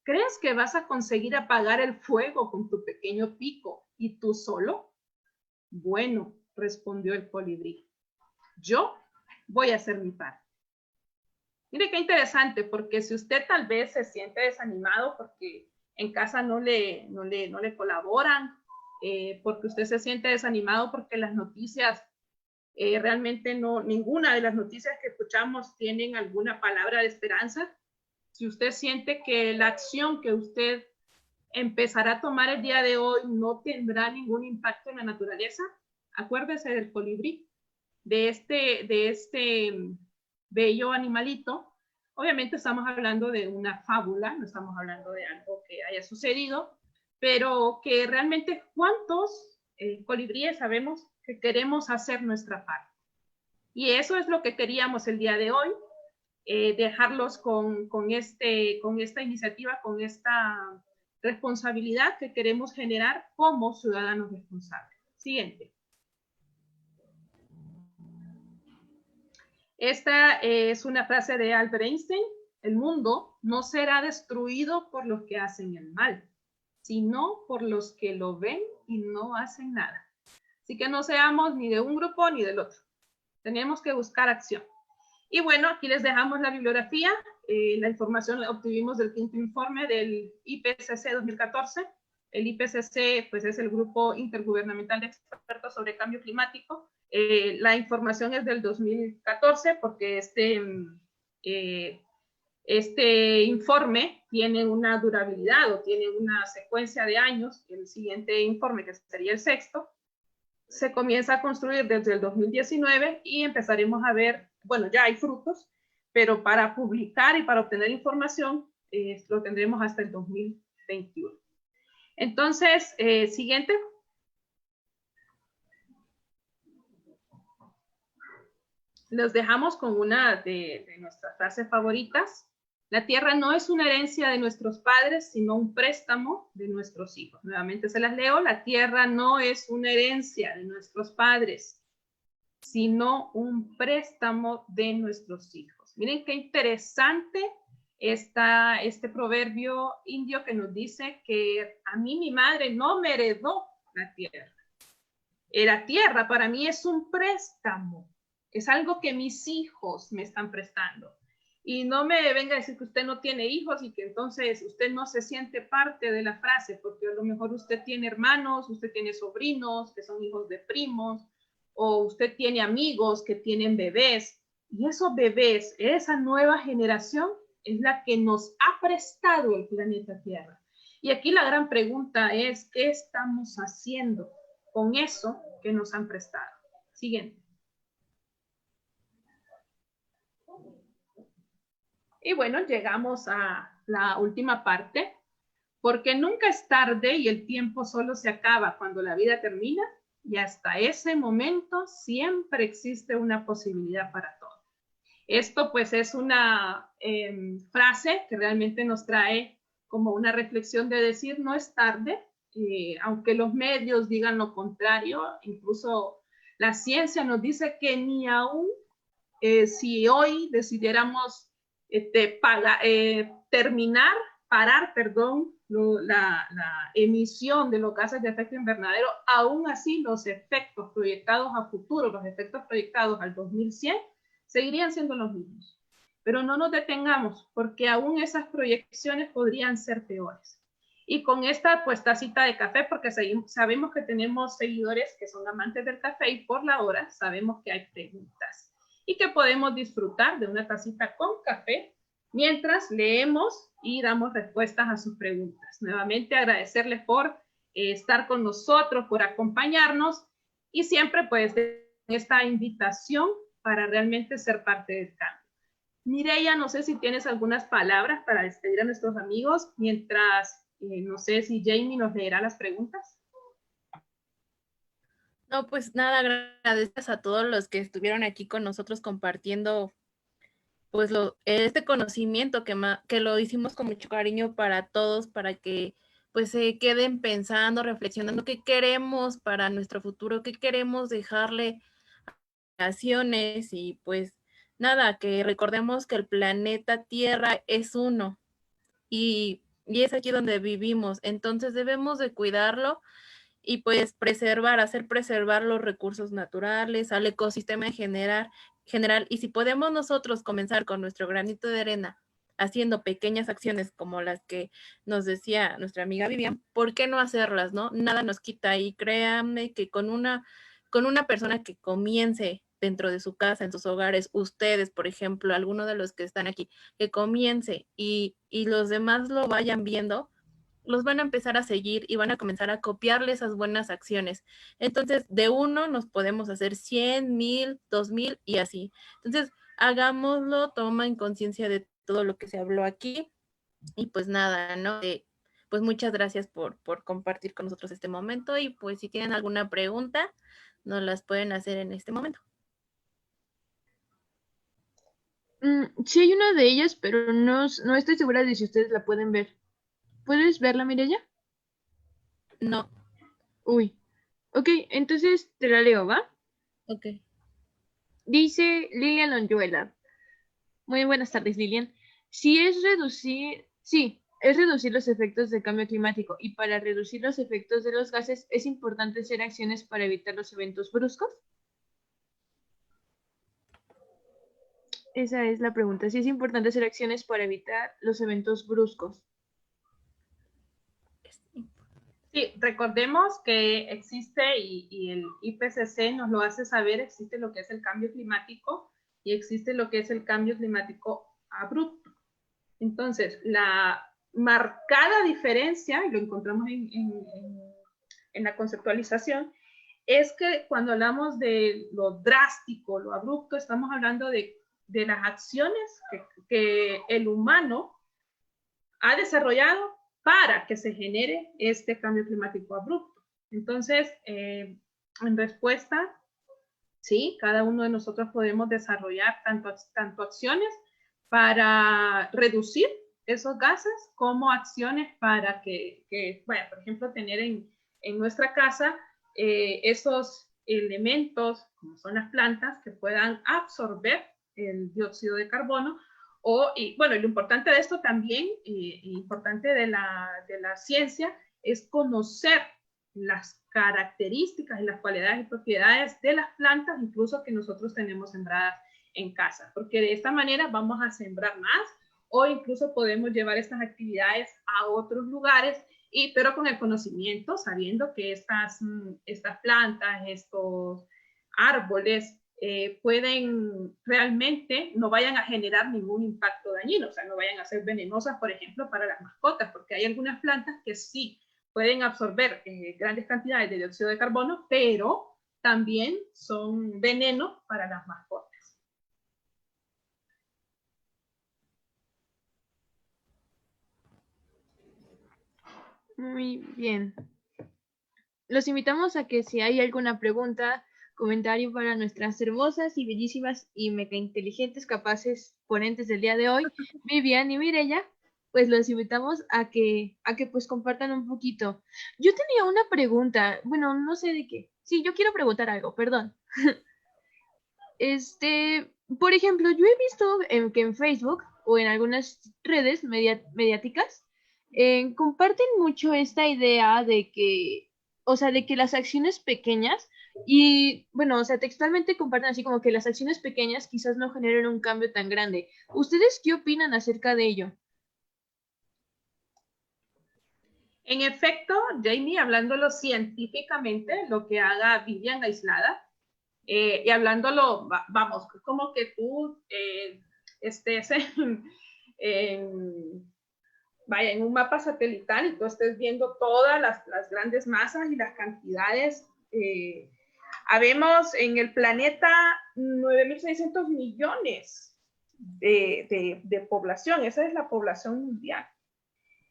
¿Crees que vas a conseguir apagar el fuego con tu pequeño pico y tú solo? Bueno, respondió el colibrí, yo voy a hacer mi parte. Mire qué interesante, porque si usted tal vez se siente desanimado porque en casa no le colaboran, porque usted se siente desanimado porque las noticias, realmente ninguna de las noticias que escuchamos tienen alguna palabra de esperanza. Si usted siente que la acción que usted empezará a tomar el día de hoy no tendrá ningún impacto en la naturaleza, acuérdese del colibrí, de este bello animalito. Obviamente estamos hablando de una fábula, no estamos hablando de algo que haya sucedido, pero que realmente cuántos colibríes sabemos que queremos hacer nuestra parte. Y eso es lo que queríamos el día de hoy, dejarlos con esta iniciativa, con esta responsabilidad que queremos generar como ciudadanos responsables. Siguiente. Esta es una frase de Albert Einstein. El mundo no será destruido por los que hacen el mal, sino por los que lo ven y no hacen nada. Así que no seamos ni de un grupo ni del otro. Tenemos que buscar acción. Y bueno, aquí les dejamos la bibliografía. La información la obtuvimos del quinto informe del IPCC 2014. El IPCC pues, es el Grupo Intergubernamental de Expertos sobre Cambio Climático. La información es del 2014 porque este informe tiene una durabilidad o tiene una secuencia de años. El siguiente informe, que sería el sexto, se comienza a construir desde el 2019 y empezaremos a ver, bueno, ya hay frutos, pero para publicar y para obtener información lo tendremos hasta el 2021. Entonces, siguiente. Los dejamos con una de nuestras frases favoritas. La tierra no es una herencia de nuestros padres, sino un préstamo de nuestros hijos. Nuevamente se las leo. La tierra no es una herencia de nuestros padres, sino un préstamo de nuestros hijos. Miren qué interesante este proverbio indio que nos dice que a mí mi madre no me heredó la tierra. La tierra para mí es un préstamo. Es algo que mis hijos me están prestando. Y no me venga a decir que usted no tiene hijos y que entonces usted no se siente parte de la frase, porque a lo mejor usted tiene hermanos, usted tiene sobrinos que son hijos de primos, o usted tiene amigos que tienen bebés. Y esos bebés, esa nueva generación, es la que nos ha prestado el planeta Tierra. Y aquí la gran pregunta es, ¿qué estamos haciendo con eso que nos han prestado? Siguiente. Y bueno, llegamos a la última parte, porque nunca es tarde y el tiempo solo se acaba cuando la vida termina, y hasta ese momento siempre existe una posibilidad para todo. Esto pues es una frase que realmente nos trae como una reflexión de decir no es tarde, aunque los medios digan lo contrario, incluso la ciencia nos dice que ni aún si hoy decidiéramos terminar parar, perdón, la emisión de los gases de efecto invernadero, aún así los efectos proyectados a futuro, los efectos proyectados al 2100, seguirían siendo los mismos. Pero no nos detengamos, porque aún esas proyecciones podrían ser peores. Y con esta pues tacita de café, porque sabemos que tenemos seguidores que son amantes del café y por la hora sabemos que hay preguntas y que podemos disfrutar de una tacita con café mientras leemos y damos respuestas a sus preguntas. Nuevamente agradecerles por estar con nosotros, por acompañarnos y siempre pues esta invitación para realmente ser parte del cambio. Mireya, no sé si tienes algunas palabras para despedir a nuestros amigos, mientras, no sé si Jamie nos leerá las preguntas. No, pues nada, gracias a todos los que estuvieron aquí con nosotros compartiendo pues este conocimiento que lo hicimos con mucho cariño para todos, para que pues se queden pensando, reflexionando qué queremos para nuestro futuro, qué queremos dejarle a generaciones y pues nada, que recordemos que el planeta Tierra es uno y es aquí donde vivimos, entonces debemos de cuidarlo y pues hacer preservar los recursos naturales, al ecosistema en general, y si podemos nosotros comenzar con nuestro granito de arena haciendo pequeñas acciones como las que nos decía nuestra amiga Vivian, ¿por qué no hacerlas, no? Nada nos quita y créanme que con una persona que comience dentro de su casa, en sus hogares, ustedes, por ejemplo, alguno de los que están aquí, que comience y los demás lo vayan viendo, los van a empezar a seguir y van a comenzar a copiarle esas buenas acciones. Entonces, de uno nos podemos hacer 100, 1000, 2000 y así. Entonces, hagámoslo, toma en conciencia de todo lo que se habló aquí y pues nada, ¿no? Pues muchas gracias por compartir con nosotros este momento y pues si tienen alguna pregunta, nos las pueden hacer en este momento. Sí hay una de ellas, pero no estoy segura de si ustedes la pueden ver. ¿Puedes verla, Mireya? No. Uy. Ok, entonces te la leo, ¿va? Ok. Dice Lilian Lonjuela. Muy buenas tardes, Lilian. Es reducir los efectos del cambio climático y para reducir los efectos de los gases es importante hacer acciones para evitar los eventos bruscos. Esa es la pregunta. Si es importante hacer acciones para evitar los eventos bruscos. Sí, recordemos que existe y el IPCC nos lo hace saber, existe lo que es el cambio climático y existe lo que es el cambio climático abrupto. Entonces, la marcada diferencia, y lo encontramos en la conceptualización, es que cuando hablamos de lo drástico, lo abrupto, estamos hablando de las acciones que el humano ha desarrollado para que se genere este cambio climático abrupto. Entonces, en respuesta, sí, cada uno de nosotros podemos desarrollar tanto acciones para reducir esos gases como acciones para bueno, por ejemplo, tener en nuestra casa esos elementos, como son las plantas, que puedan absorber el dióxido de carbono. Y bueno, lo importante de esto también, importante de la ciencia, es conocer las características y las cualidades y propiedades de las plantas, incluso que nosotros tenemos sembradas en casa, porque de esta manera vamos a sembrar más o incluso podemos llevar estas actividades a otros lugares, pero con el conocimiento, sabiendo que estas plantas, estos árboles, pueden realmente no vayan a generar ningún impacto dañino, o sea, no vayan a ser venenosas, por ejemplo, para las mascotas, porque hay algunas plantas que sí pueden absorber grandes cantidades de dióxido de carbono, pero también son veneno para las mascotas. Muy bien. Los invitamos a que si hay alguna pregunta, comentario para nuestras hermosas y bellísimas y mega inteligentes, capaces ponentes del día de hoy, Vivian y Mireya, pues los invitamos a que pues compartan un poquito. Yo tenía una pregunta, bueno, no sé de qué. Sí, yo quiero preguntar algo, perdón. Por ejemplo, yo he visto que en Facebook o en algunas redes mediáticas comparten mucho esta idea de que, o sea, de que las acciones pequeñas, y bueno, o sea, textualmente comparten así como que las acciones pequeñas quizás no generen un cambio tan grande. ¿Ustedes qué opinan acerca de ello? En efecto, Jamie, hablándolo científicamente, lo que haga Vivian aislada, y hablándolo, vamos, como que tú estés vaya, en un mapa satelital y tú estés viendo todas las grandes masas y las cantidades. Habemos en el planeta 9.600 millones de población, esa es la población mundial.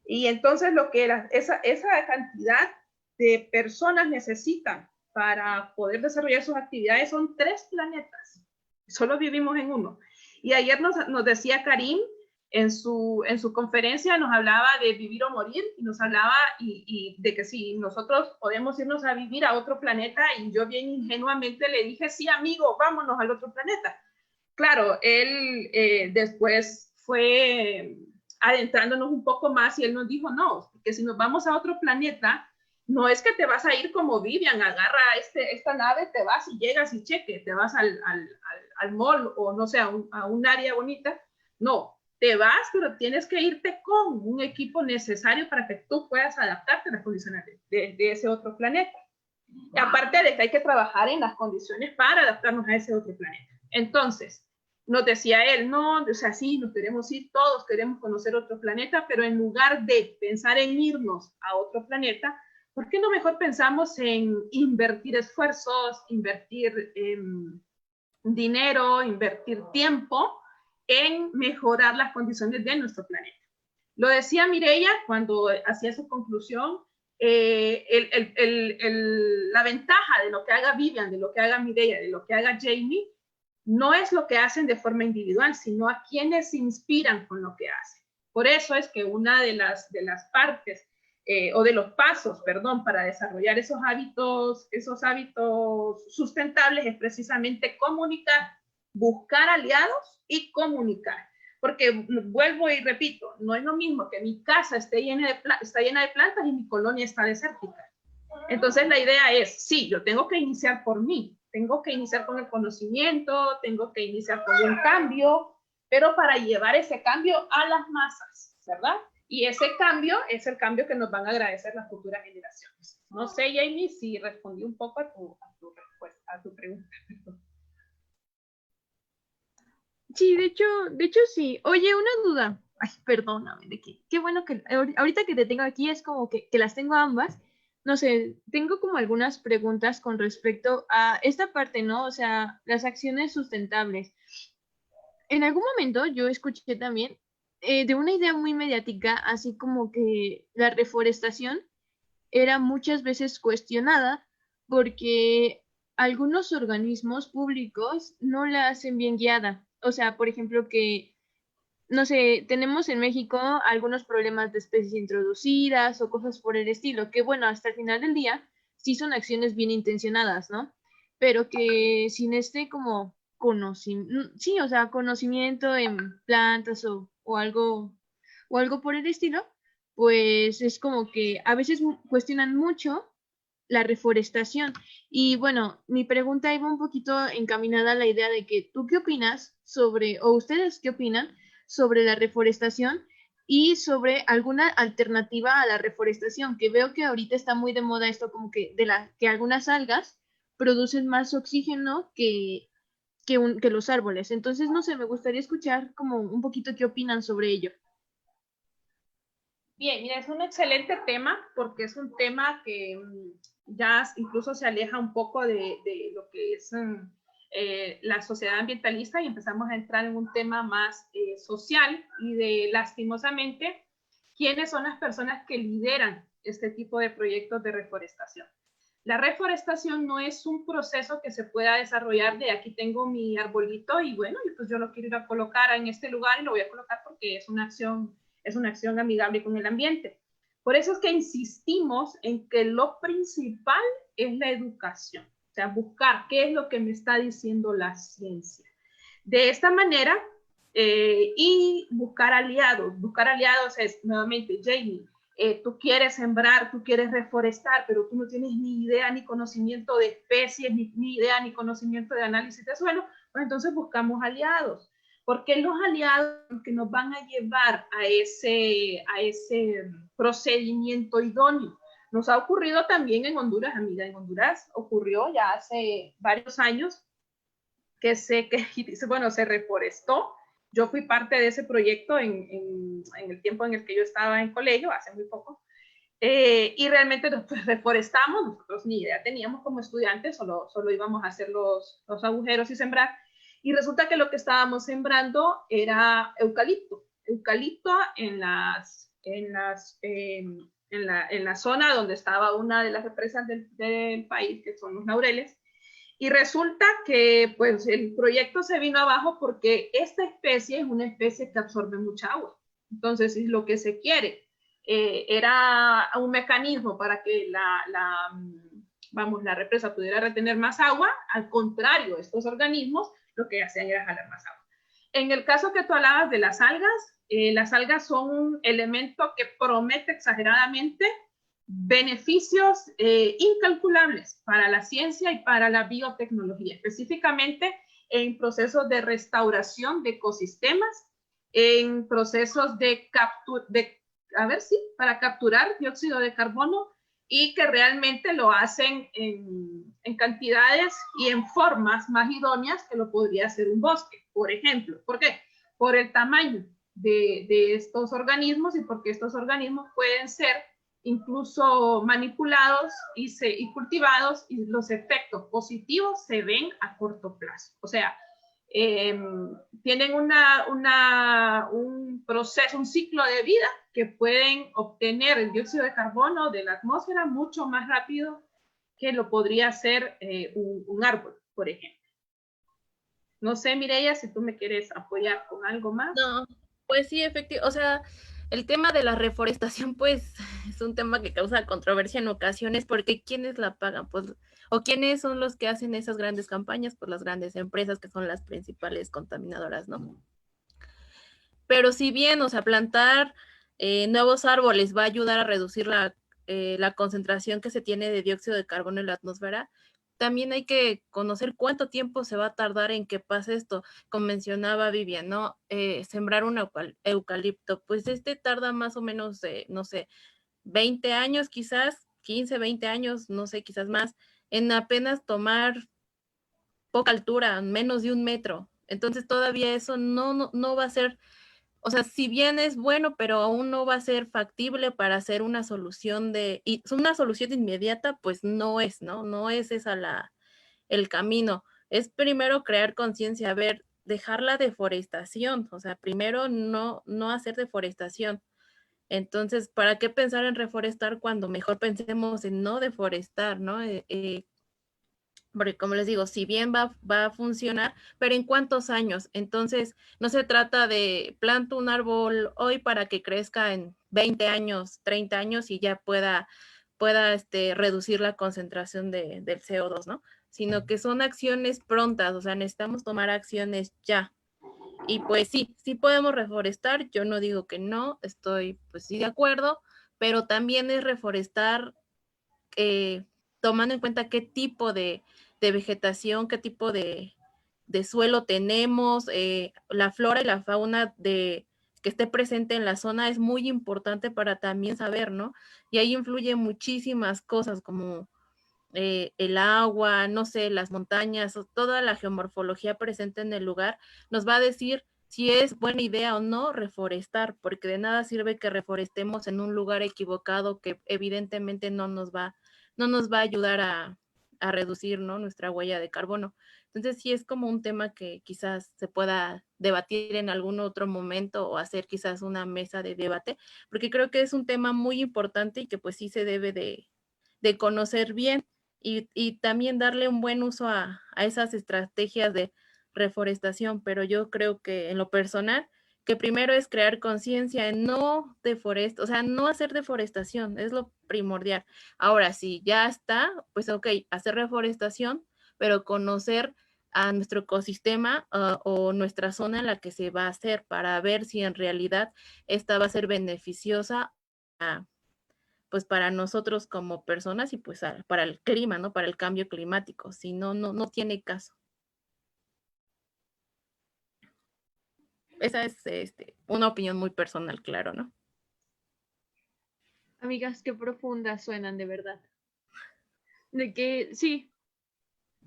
Y entonces lo que esa cantidad de personas necesitan para poder desarrollar sus actividades son 3 planetas. Solo vivimos en uno. Y ayer nos decía Karim en su conferencia, nos hablaba de vivir o morir y nos hablaba y de que si nosotros podemos irnos a vivir a otro planeta, y yo bien ingenuamente le dije, sí, amigo, vámonos al otro planeta. Claro, él después fue adentrándonos un poco más y él nos dijo, no, porque si nos vamos a otro planeta, no es que te vas a ir como Vivian, agarra esta nave, te vas y llegas y cheque, te vas al mall o no sé, a un área bonita. No, te vas, pero tienes que irte con un equipo necesario para que tú puedas adaptarte a las condiciones de ese otro planeta. Y aparte de que hay que trabajar en las condiciones para adaptarnos a ese otro planeta. Entonces, nos decía él, no, o sea, sí, nos queremos ir, todos queremos conocer otro planeta, pero en lugar de pensar en irnos a otro planeta, ¿por qué no mejor pensamos en invertir esfuerzos, invertir dinero, invertir tiempo en mejorar las condiciones de nuestro planeta? Lo decía Mireia cuando hacía su conclusión, la ventaja de lo que haga Vivian, de lo que haga Mireia, de lo que haga Jamie, no es lo que hacen de forma individual, sino a quienes se inspiran con lo que hacen. Por eso es que una de las partes, o de los pasos, perdón, para desarrollar esos hábitos sustentables es precisamente comunicar, buscar aliados y comunicar. Porque vuelvo y repito, no es lo mismo que mi casa esté llena de plantas y mi colonia está desértica. Entonces la idea es, sí, yo tengo que iniciar por mí, tengo que iniciar con el conocimiento, tengo que iniciar con un cambio, pero para llevar ese cambio a las masas, ¿verdad? Y ese cambio es el cambio que nos van a agradecer las futuras generaciones. No sé, Jamie, si respondí un poco a tu pregunta. Sí, de hecho sí. Oye, una duda. Ay, perdóname, de que qué bueno que ahorita que te tengo aquí es como que las tengo ambas. No sé, tengo como algunas preguntas con respecto a esta parte, ¿no? O sea, las acciones sustentables. En algún momento yo escuché también de una idea muy mediática, así como que la reforestación era muchas veces cuestionada porque algunos organismos públicos no la hacen bien guiada. O sea, por ejemplo, que, no sé, tenemos en México algunos problemas de especies introducidas o cosas por el estilo, que bueno, hasta el final del día sí son acciones bien intencionadas, ¿no? Pero que sin este como conocimiento, sí, o sea, conocimiento en plantas o algo por el estilo, pues es como que a veces cuestionan mucho la reforestación. Y bueno, mi pregunta iba un poquito encaminada a la idea de que tú qué opinas sobre, o ustedes qué opinan sobre la reforestación y sobre alguna alternativa a la reforestación, que veo que ahorita está muy de moda esto como que que algunas algas producen más oxígeno que los árboles. Entonces, no sé, me gustaría escuchar como un poquito qué opinan sobre ello. Bien, mira, es un excelente tema porque es un tema que ya incluso se aleja un poco de lo que es la sociedad ambientalista y empezamos a entrar en un tema más social y de, lastimosamente, quiénes son las personas que lideran este tipo de proyectos de reforestación. La reforestación no es un proceso que se pueda desarrollar de aquí tengo mi arbolito y bueno, pues yo lo quiero ir a colocar en este lugar y lo voy a colocar porque es una acción amigable con el ambiente. Por eso es que insistimos en que lo principal es la educación, o sea, buscar qué es lo que me está diciendo la ciencia. De esta manera, Y buscar aliados. Buscar aliados es, nuevamente, Jamie, tú quieres sembrar, tú quieres reforestar, pero tú no tienes ni idea ni conocimiento de especies, ni idea ni conocimiento de análisis de suelo, pues entonces buscamos aliados. Porque los aliados que nos van a llevar a ese procedimiento idóneo. Nos ha ocurrido también en Honduras, amiga. En Honduras ocurrió ya hace varios años que se reforestó. Yo fui parte de ese proyecto en el tiempo en el que yo estaba en colegio, hace muy poco. Y realmente nosotros reforestamos, nosotros ni idea teníamos como estudiantes, solo íbamos a hacer los agujeros y sembrar. Y resulta que lo que estábamos sembrando era eucalipto. Eucalipto en la zona donde estaba una de las represas del país, que son los Laureles. Y resulta que pues el proyecto se vino abajo porque esta especie es una especie que absorbe mucha agua. Entonces, es lo que se quiere. Era un mecanismo para que la represa pudiera retener más agua. Al contrario, estos organismos lo que hacían era jalar más agua. En el caso que tú hablabas de las algas son un elemento que promete exageradamente beneficios incalculables para la ciencia y para la biotecnología, específicamente en procesos de restauración de ecosistemas, en procesos para capturar dióxido de carbono, y que realmente lo hacen en cantidades y en formas más idóneas que lo podría hacer un bosque, por ejemplo. ¿Por qué? Por el tamaño de estos organismos y porque estos organismos pueden ser incluso manipulados y cultivados, y los efectos positivos se ven a corto plazo. O sea, tienen un proceso, un ciclo de vida que pueden obtener el dióxido de carbono de la atmósfera mucho más rápido que lo podría hacer un árbol, por ejemplo. No sé, Mireia, si tú me quieres apoyar con algo más. No, pues sí, efectivamente, o sea, el tema de la reforestación, pues, es un tema que causa controversia en ocasiones, porque ¿quiénes la pagan? Pues, o quiénes son los que hacen esas grandes campañas, pues las grandes empresas que son las principales contaminadoras, ¿no? Pero si bien, o sea, plantar nuevos árboles va a ayudar a reducir la concentración que se tiene de dióxido de carbono en la atmósfera, también hay que conocer cuánto tiempo se va a tardar en que pase esto. Como mencionaba Vivian, ¿no? Sembrar un eucalipto, pues tarda más o menos, no sé, 20 años quizás, 15, 20 años, no sé, quizás más, en apenas tomar poca altura, menos de 1 metro. Entonces todavía eso no va a ser, o sea, si bien es bueno, pero aún no va a ser factible para hacer una solución y una solución inmediata, pues no es, ¿no? No es esa el camino. Es primero crear conciencia, a ver, dejar la deforestación, o sea, primero no hacer deforestación. Entonces, ¿para qué pensar en reforestar cuando mejor pensemos en no deforestar, ¿no? Porque como les digo, si bien va a funcionar, pero ¿en cuántos años? Entonces, no se trata de planto un árbol hoy para que crezca en 20 años, 30 años y ya pueda reducir la concentración del CO2, ¿no? Sino que son acciones prontas, o sea, necesitamos tomar acciones ya. Y pues sí podemos reforestar, yo no digo que no, estoy pues sí de acuerdo, pero también es reforestar tomando en cuenta qué tipo de vegetación, qué tipo de suelo tenemos, la flora y la fauna que esté presente en la zona es muy importante para también saber, ¿no? Y ahí influyen muchísimas cosas como el agua, no sé, las montañas, toda la geomorfología presente en el lugar nos va a decir si es buena idea o no reforestar, porque de nada sirve que reforestemos en un lugar equivocado que evidentemente no nos va a ayudar a reducir, ¿no?, nuestra huella de carbono. Entonces sí es como un tema que quizás se pueda debatir en algún otro momento o hacer quizás una mesa de debate, porque creo que es un tema muy importante y que pues sí se debe de conocer bien y también darle un buen uso a esas estrategias de reforestación, pero yo creo que en lo personal, que primero es crear conciencia en no deforestar, o sea, no hacer deforestación, es lo primordial. Ahora, si ya está, pues ok, hacer reforestación, pero conocer a nuestro ecosistema o nuestra zona en la que se va a hacer, para ver si en realidad esta va a ser beneficiosa pues para nosotros como personas y pues para el clima, ¿no? Para el cambio climático. Si no, no tiene caso. Esa es una opinión muy personal, claro, ¿no? Amigas, qué profundas suenan de verdad. De que sí,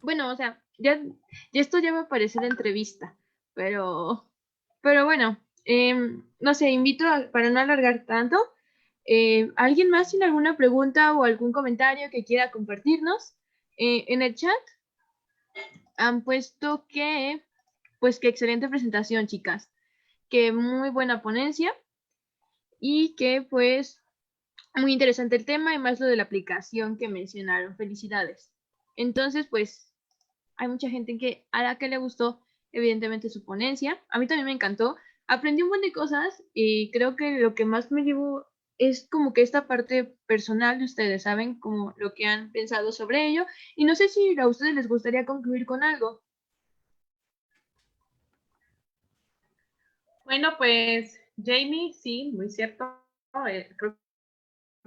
bueno, o sea, ya esto ya va a parecer entrevista, pero bueno, no sé, para no alargar tanto, ¿alguien más tiene alguna pregunta o algún comentario que quiera compartirnos? En el chat han puesto pues que excelente presentación, chicas, que muy buena ponencia y que pues muy interesante el tema y más lo de la aplicación que mencionaron. Felicidades. Entonces, pues hay mucha gente a la que le gustó, evidentemente, su ponencia. A mí también me encantó. Aprendí un montón de cosas y creo que lo que más me llevo es como que esta parte personal de ustedes, ¿saben? Como lo que han pensado sobre ello. Y no sé si a ustedes les gustaría concluir con algo. Bueno, pues Jamie, sí, muy cierto. Creo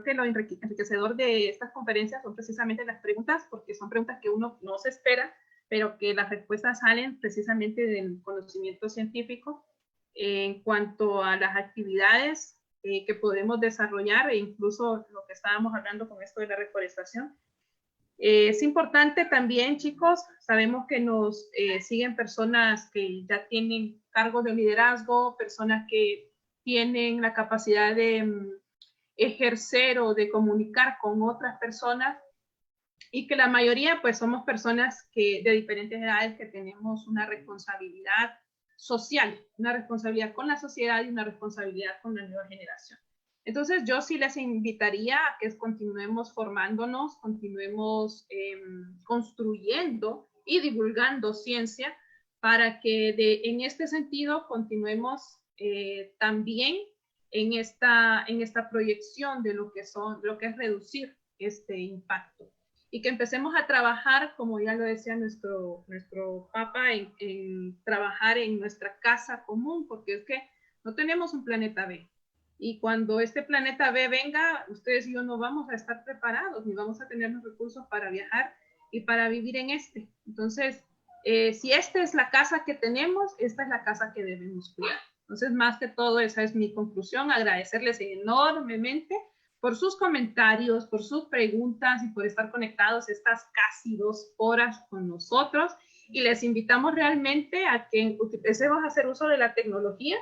que lo enriquecedor de estas conferencias son precisamente las preguntas, porque son preguntas que uno no se espera, pero que las respuestas salen precisamente del conocimiento científico en cuanto a las actividades que podemos desarrollar, e incluso lo que estábamos hablando con esto de la reforestación. Es importante también, chicos, sabemos que nos siguen personas que ya tienen cargos de liderazgo, personas que tienen la capacidad de ejercer o de comunicar con otras personas, y que la mayoría pues somos personas de diferentes edades que tenemos una responsabilidad social, una responsabilidad con la sociedad y una responsabilidad con la nueva generación. Entonces yo sí les invitaría a que continuemos formándonos, continuemos construyendo y divulgando ciencia para que en este sentido continuemos también en esta proyección de lo que es reducir este impacto, y que empecemos a trabajar, como ya lo decía nuestro Papa, en trabajar en nuestra casa común, porque es que no tenemos un planeta B. Y cuando este planeta B venga, ustedes y yo no vamos a estar preparados, ni vamos a tener los recursos para viajar y para vivir en este. Entonces, si esta es la casa que tenemos, esta es la casa que debemos cuidar. Entonces, más que todo, esa es mi conclusión. Agradecerles enormemente por sus comentarios, por sus preguntas y por estar conectados estas casi 2 horas con nosotros. Y les invitamos realmente a que empecemos a hacer uso de la tecnología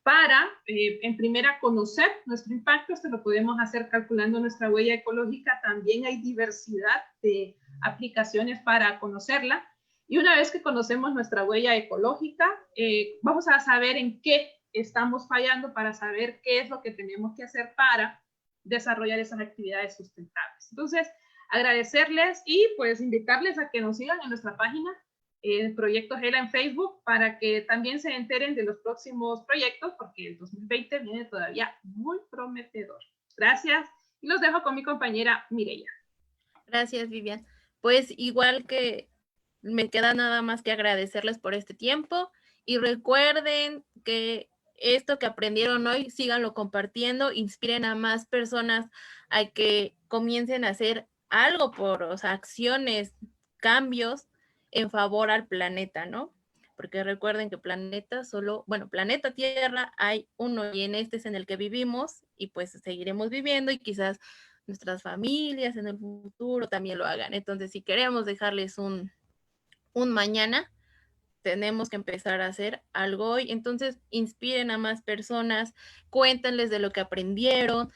para, en primera, conocer nuestro impacto. Esto lo podemos hacer calculando nuestra huella ecológica. También hay diversidad de aplicaciones para conocerla. Y una vez que conocemos nuestra huella ecológica, vamos a saber en qué estamos fallando, para saber qué es lo que tenemos que hacer para desarrollar esas actividades sustentables. Entonces, agradecerles y pues invitarles a que nos sigan en nuestra página, el Proyecto Gela en Facebook, para que también se enteren de los próximos proyectos, porque el 2020 viene todavía muy prometedor. Gracias, y los dejo con mi compañera Mireya. Gracias, Vivian. Pues igual que me queda nada más que agradecerles por este tiempo, y recuerden que esto que aprendieron hoy, síganlo compartiendo, inspiren a más personas a que comiencen a hacer algo o sea, acciones, cambios en favor al planeta, ¿no? Porque recuerden que planeta Tierra hay uno, y en este es en el que vivimos, y pues seguiremos viviendo, y quizás nuestras familias en el futuro también lo hagan. Entonces, si queremos dejarles un mañana, tenemos que empezar a hacer algo hoy. Entonces, inspiren a más personas, cuéntenles de lo que aprendieron,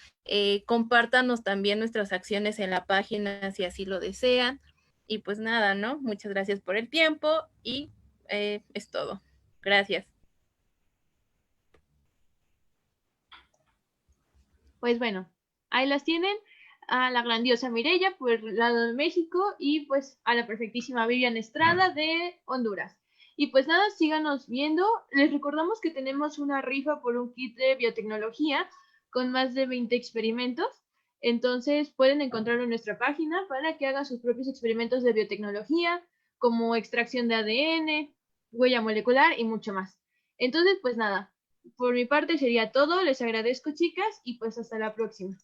compártanos también nuestras acciones en la página si así lo desean. Y pues nada, ¿no? Muchas gracias por el tiempo y es todo. Gracias. Pues bueno, ahí las tienen, a la grandiosa Mireya por el lado de México y pues a la perfectísima Vivian Estrada de Honduras. Y pues nada, síganos viendo. Les recordamos que tenemos una rifa por un kit de biotecnología con más de 20 experimentos. Entonces pueden encontrarlo en nuestra página para que hagan sus propios experimentos de biotecnología, como extracción de ADN, huella molecular y mucho más. Entonces, pues nada, por mi parte sería todo. Les agradezco, chicas, y pues hasta la próxima.